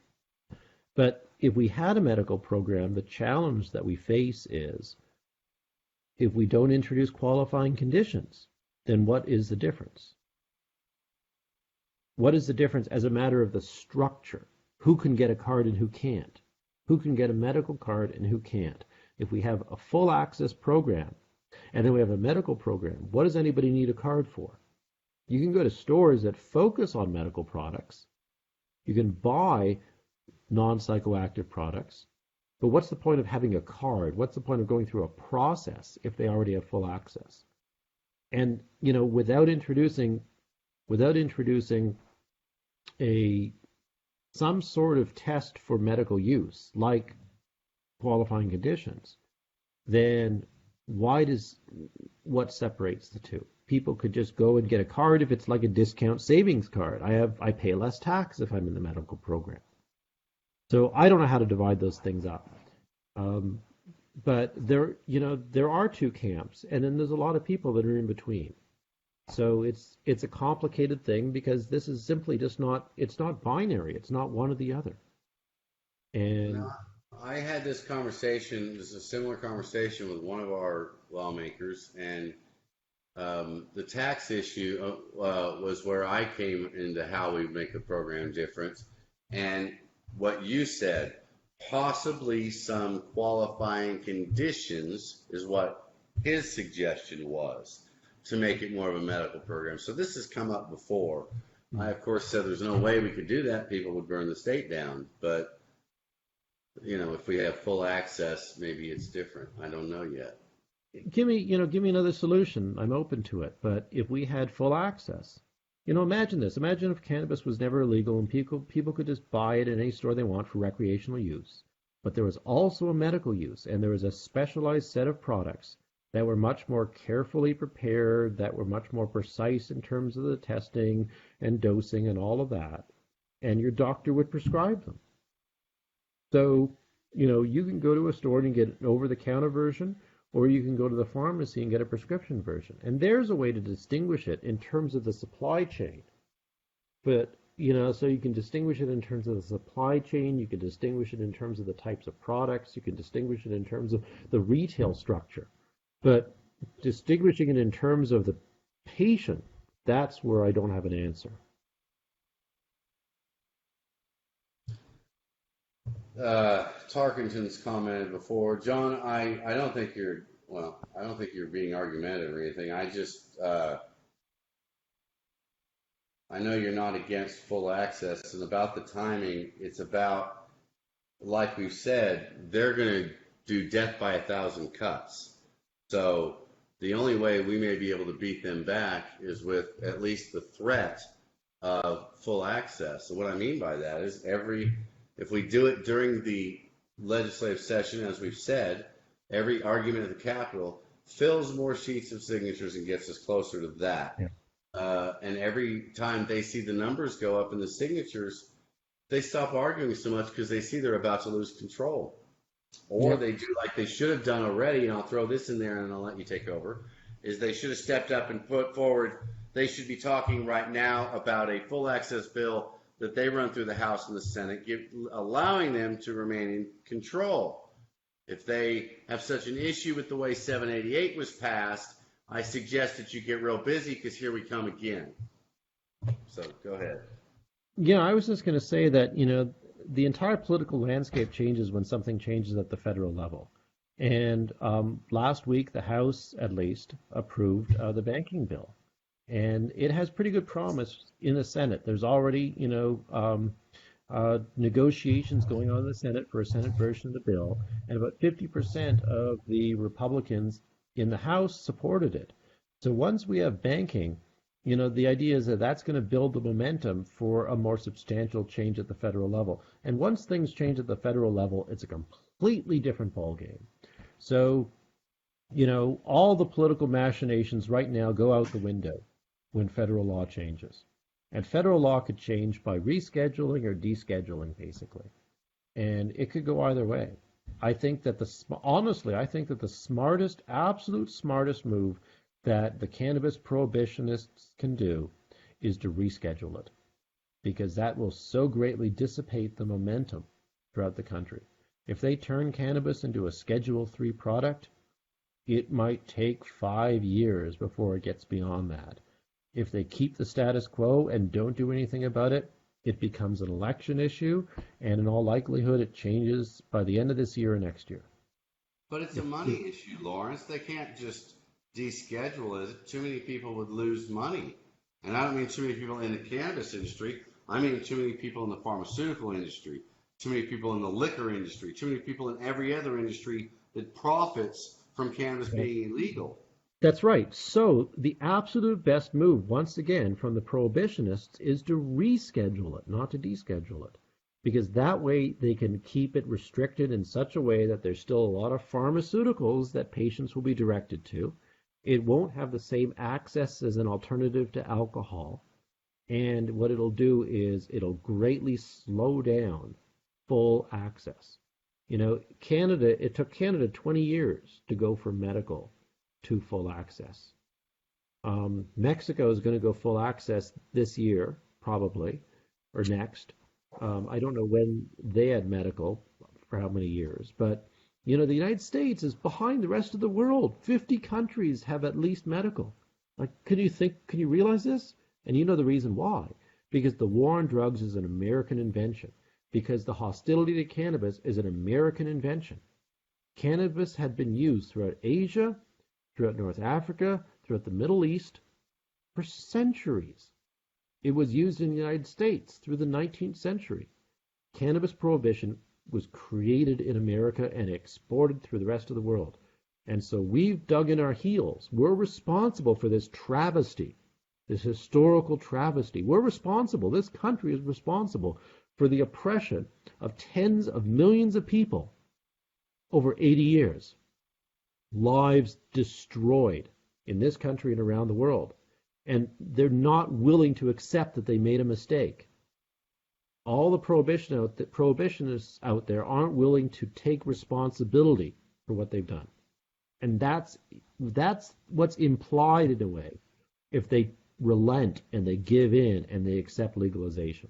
But if we had a medical program, the challenge that we face is if we don't introduce qualifying conditions, then what is the difference? What is the difference as a matter of the structure? Who can get a card and who can't? Who can get a medical card and who can't? If we have a full access program and then we have a medical program, what does anybody need a card for? You can go to stores that focus on medical products. You can buy non-psychoactive products. But what's the point of having a card? What's the point of going through a process if they already have full access? And without introducing a some sort of test for medical use, like qualifying conditions, then what separates the two? People could just go and get a card if it's like a discount savings card. I pay less tax if I'm in the medical program. So I don't know how to divide those things up. But there are two camps, and then there's a lot of people that are in between. So it's a complicated thing because this is simply just it's not binary. It's not one or the other. And Now, I had this conversation, this is a similar conversation with one of our lawmakers, and the tax issue was where I came into how we make the program different. And what you said, possibly some qualifying conditions is what his suggestion was to make it more of a medical program. So this has come up before. I, of course, said there's no way we could do that. People would burn the state down. But, if we have full access, maybe it's different. I don't know yet. give me another solution. I'm open to it. But if we had full access, imagine this. Imagine if cannabis was never illegal and people could just buy it in any store they want for recreational use. But there was also a medical use, and there was a specialized set of products that were much more carefully prepared, that were much more precise in terms of the testing and dosing and all of that. And your doctor would prescribe them. So, you can go to a store and get an over-the-counter version, or you can go to the pharmacy and get a prescription version. And there's a way to distinguish it in terms of the supply chain. But, so you can distinguish it in terms of the supply chain, you can distinguish it in terms of the types of products, you can distinguish it in terms of the retail structure. But distinguishing it in terms of the patient, that's where I don't have an answer. Tarkenton's commented before. John, I don't think you're, well, I don't think you're being argumentative or anything. I know you're not against full access, and about the timing, it's about, like we've said, they're going to do death by 1,000 cuts. So the only way we may be able to beat them back is with at least the threat of full access. So what I mean by that is if we do it during the legislative session, as we've said, every argument at the Capitol fills more sheets of signatures and gets us closer to that. Yeah. And every time they see the numbers go up in the signatures, they stop arguing so much because they see they're about to lose control. Or they do like they should have done already, and I'll throw this in there and I'll let you take over, is they should have stepped up and put forward, they should be talking right now about a full access bill that they run through the House and the Senate, allowing them to remain in control. If they have such an issue with the way 788 was passed, I suggest that you get real busy because here we come again. So go ahead. Yeah, I was just going to say that, the entire political landscape changes when something changes at the federal level. And last week, the House, at least, approved the banking bill. And it has pretty good promise in the Senate. There's already, negotiations going on in the Senate for a Senate version of the bill. And about 50% of the Republicans in the House supported it. So once we have banking, the idea is that that's going to build the momentum for a more substantial change at the federal level. And once things change at the federal level, it's a completely different ballgame. So, all the political machinations right now go out the window when federal law changes. And federal law could change by rescheduling or descheduling, basically. And it could go either way. I think that the smartest, absolute smartest move that the cannabis prohibitionists can do is to reschedule it, because that will so greatly dissipate the momentum throughout the country. If they turn cannabis into a Schedule III product, it might take 5 years before it gets beyond that. If they keep the status quo and don't do anything about it, it becomes an election issue, and in all likelihood, it changes by the end of this year or next year. But it's a money issue, Lawrence. They can't just deschedule it. Too many people would lose money. And I don't mean too many people in the cannabis industry. I mean too many people in the pharmaceutical industry, too many people in the liquor industry, too many people in every other industry that profits from cannabis being illegal. That's right. So the absolute best move, once again, from the prohibitionists is to reschedule it, not to deschedule it. Because that way they can keep it restricted in such a way that there's still a lot of pharmaceuticals that patients will be directed to. It won't have the same access as an alternative to alcohol. And what it'll do is it'll greatly slow down full access. It took Canada 20 years to go from medical to full access. Mexico is going to go full access this year, probably, or next. I don't know when they had medical for how many years, but the United States is behind the rest of the world. 50 countries have at least medical. Can you realize this? And you know the reason why. Because the war on drugs is an American invention. Because the hostility to cannabis is an American invention. Cannabis had been used throughout Asia, throughout North Africa, throughout the Middle East for centuries. It was used in the United States through the 19th century. Cannabis prohibition was created in America and exported through the rest of the world. And so we've dug in our heels. We're responsible for this travesty, this historical travesty. We're responsible. This country is responsible for the oppression of tens of millions of people over 80 years. Lives destroyed in this country and around the world. And they're not willing to accept that they made a mistake. All the prohibitionists out there aren't willing to take responsibility for what they've done. And that's what's implied in a way if they relent and they give in and they accept legalization.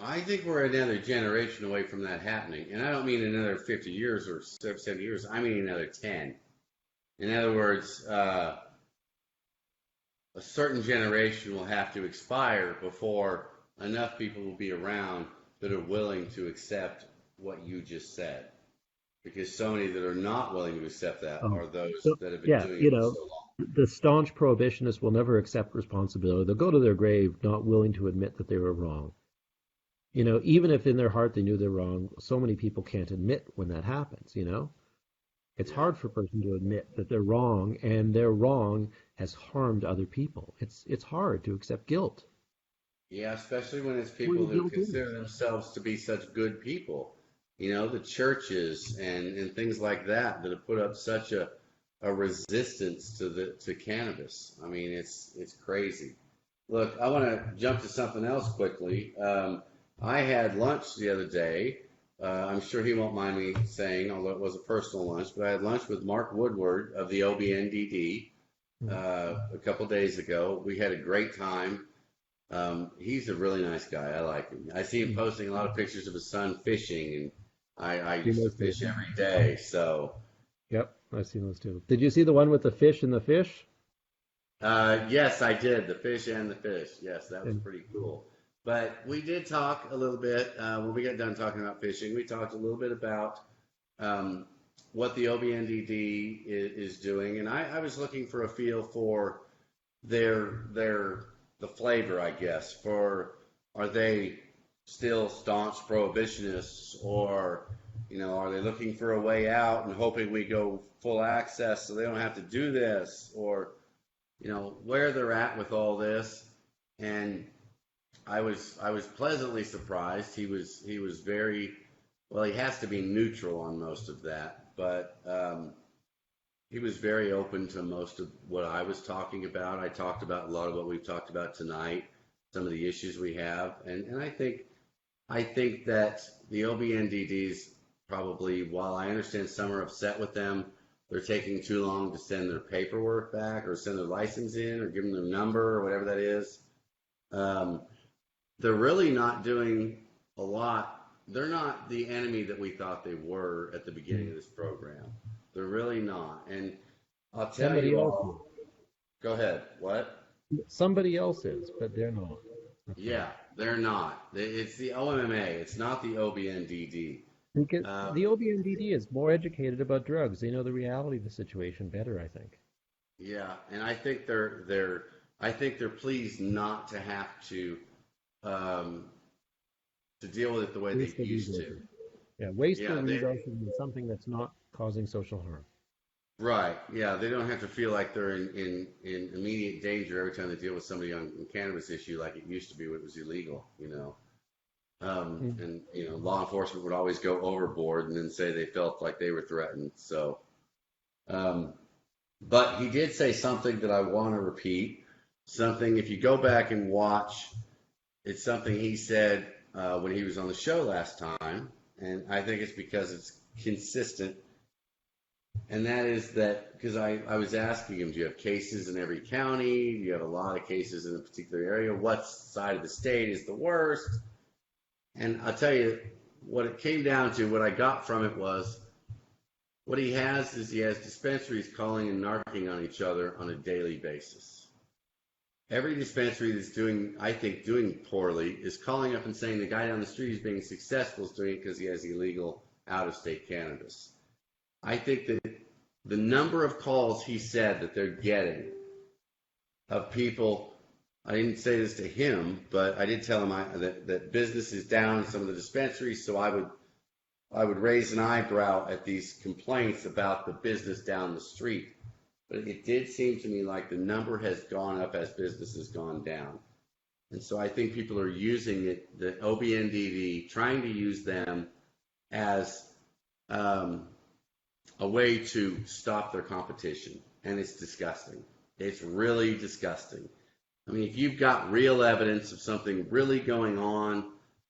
I think we're another generation away from that happening. And I don't mean another 50 years or 70 years. I mean another 10. In other words, a certain generation will have to expire before enough people will be around that are willing to accept what you just said. Because so many that are not willing to accept that Um, are those so, that have been yeah, doing you it for know, so long. the staunch prohibitionists will never accept responsibility. They'll go to their grave not willing to admit that they were wrong. You know, even if in their heart they knew they're wrong, so many people can't admit when that happens, you know? It's Yeah. hard for a person to admit that they're wrong and their wrong has harmed other people. It's hard to accept guilt. Yeah, especially when it's Where people the who guilt is. consider themselves to be such good people. You know, the churches and things like that that have put up such a resistance to cannabis. I mean, it's crazy. Look, I want to jump to something else quickly. I had lunch the other day. I'm sure he won't mind me saying, although it was a personal lunch, but I had lunch with Mark Woodward of the OBNDD Mm. a couple days ago. We had a great time. He's a really nice guy. I like him. I see him Mm. posting a lot of pictures of his son fishing, and I Seen used to those too. fish every day. So, Yep, I've seen those too. Did you see the one with the fish and the fish? yes, I did. The fish and the fish. Yes, that was And pretty cool. But we did talk a little bit when we got done talking about fishing. We talked a little bit about um, what the OBNDD is doing, and I was looking for a feel for their the flavor, I guess. For are they still staunch prohibitionists, or are they looking for a way out and hoping we go full access so they don't have to do this, or where they're at with all this? And I was pleasantly surprised. He was very well. He has to be neutral on most of that, but he was very open to most of what I was talking about. I talked about a lot of what we've talked about tonight, some of the issues we have, and I think that the OBNDDs probably, while I understand some are upset with them, they're taking too long to send their paperwork back or send their license in or give them their number or whatever that is. Um, they're really not doing a lot. They're not the enemy that we thought they were at the beginning mm, of this program. They're really not. And I'll tell somebody you else is. all, go ahead. What? Somebody else is, but they're not. That's right. Yeah, they're not. It's the OMMA. It's not the OBNDD. Because Uh, the OBNDD is more educated about drugs. They know the reality of the situation better, I think. yeah, and I think they're pleased not to have um, to deal with it the way they Waste their used to. resources. Yeah, waste their Yeah, they resources on something that's not causing social harm. right. Yeah, they don't have to feel like they're in immediate danger every time they deal with somebody on a cannabis issue like it used to be when it was illegal. Mm. And law enforcement would always go overboard and then say they felt like they were threatened. So, um, but he did say something that I want to repeat. Something, if you go back and watch, it's something he said when he was on the show last time, and I think it's because it's consistent. And that is that because I was asking him, do you have cases in every county? Do you have a lot of cases in a particular area? What side of the state is the worst? And I'll tell you what it came down to, what I got from it was what he has is he has dispensaries calling and narking on each other on a daily basis. Every dispensary that's doing poorly is calling up and saying the guy down the street is being successful is doing it because he has illegal out of state cannabis. I think that the number of calls he said that they're getting of people, I didn't say this to him, but I did tell him that business is down in some of the dispensaries, so I would raise an eyebrow at these complaints about the business down the street. But it did seem to me like the number has gone up as business has gone down. And so I think people are using it, the OBNDD, trying to use them as a way to stop their competition. And it's disgusting. It's really disgusting. I mean, if you've got real evidence of something really going on,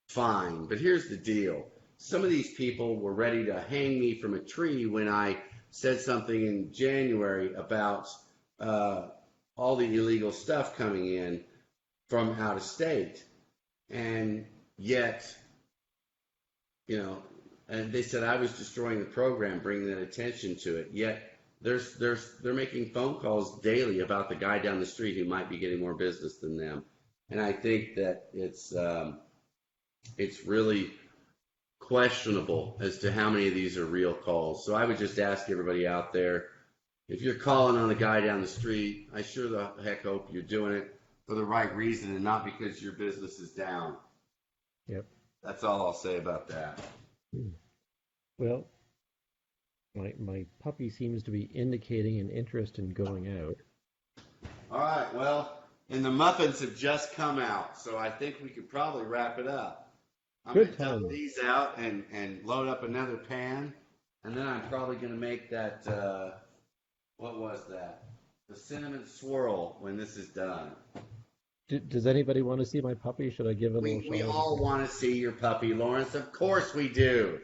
fine. But here's the deal. Some of these people were ready to hang me from a tree when I said something in January about all the illegal stuff coming in from out of state. And yet, and they said I was destroying the program, bringing that attention to it. Yet they're making phone calls daily about the guy down the street who might be getting more business than them. And I think that it's really questionable as to how many of these are real calls. So I would just ask everybody out there, if you're calling on a guy down the street, I sure the heck hope you're doing it for the right reason and not because your business is down. Yep. That's all I'll say about that. Well, my puppy seems to be indicating an interest in going out. All right, well, and the muffins have just come out, so I think we could probably wrap it up. I'm going Good to dump time. these out and load up another pan, and then I'm probably going to make that, what was that? The cinnamon swirl when this is done. Does anybody want to see my puppy? Should I give it a little We shot? all want to see your puppy, Lawrence. Of course we do.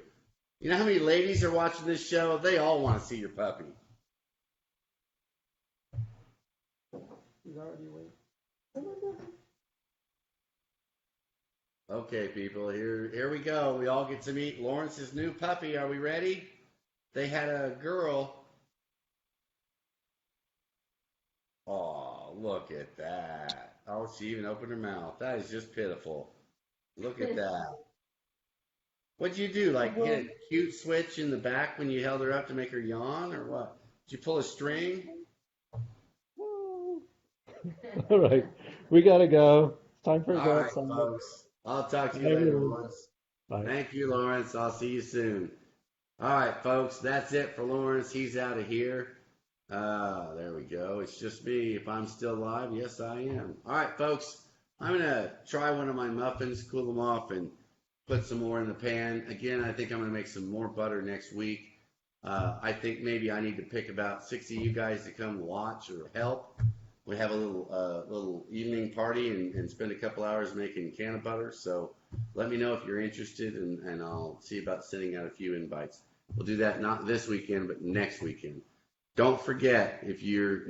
You know how many ladies are watching this show? They all want to see your puppy. He's already awake. Okay, people, here we go. We all get to meet Lawrence's new puppy. Are we ready? They had a girl. Oh, look at that. Oh, she even opened her mouth. That is just pitiful. Look at that. What'd you do? Like hit a cute switch in the back when you held her up to make her yawn, or what? Did you pull a string? All right, we gotta go. It's time for All right, Sunday. folks. I'll talk to you Bye, later, everyone. Lawrence. Bye. Thank you, Lawrence. I'll see you soon. All right, folks. That's it for Lawrence. He's out of here. There we go. It's just me. If I'm still alive, yes, I am. All right, folks. I'm going to try one of my muffins, cool them off, and put some more in the pan. Again, I think I'm going to make some more butter next week. I think maybe I need to pick about 6 of you guys to come watch or help. We have a little evening party and spend a couple hours making can of butter. So let me know if you're interested, and I'll see about sending out a few invites. We'll do that not this weekend, but next weekend. Don't forget, if you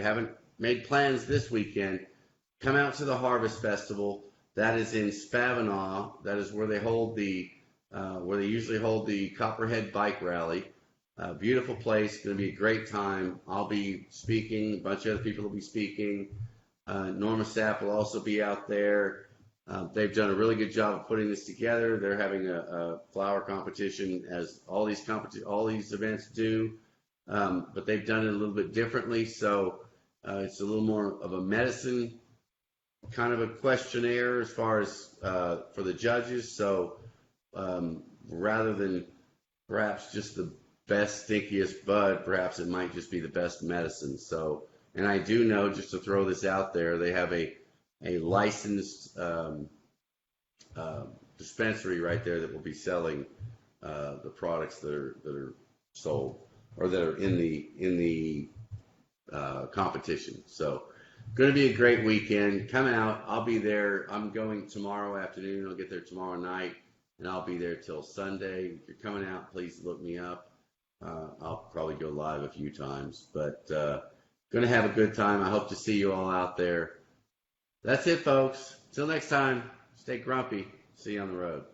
haven't made plans this weekend, come out to the Harvest Festival. That is in Spavinaw. That is where they usually hold the Copperhead Bike Rally. Beautiful place. Going to be a great time. I'll be speaking. A bunch of other people will be speaking. Norma Sapp will also be out there. They've done a really good job of putting this together. They're having a flower competition, as all these events do, but they've done it a little bit differently. So it's a little more of a medicine kind of a questionnaire as far as for the judges. So rather than perhaps just the best, stinkiest bud, perhaps it might just be the best medicine. So, and I do know, just to throw this out there, they have a licensed dispensary right there that will be selling the products that are sold or that are in the competition. So, going to be a great weekend. Come out. I'll be there. I'm going tomorrow afternoon. I'll get there tomorrow night, and I'll be there till Sunday. If you're coming out, please look me up. I'll probably go live a few times, but going to have a good time. I hope to see you all out there. That's it, folks. Till next time, stay grumpy. See you on the road.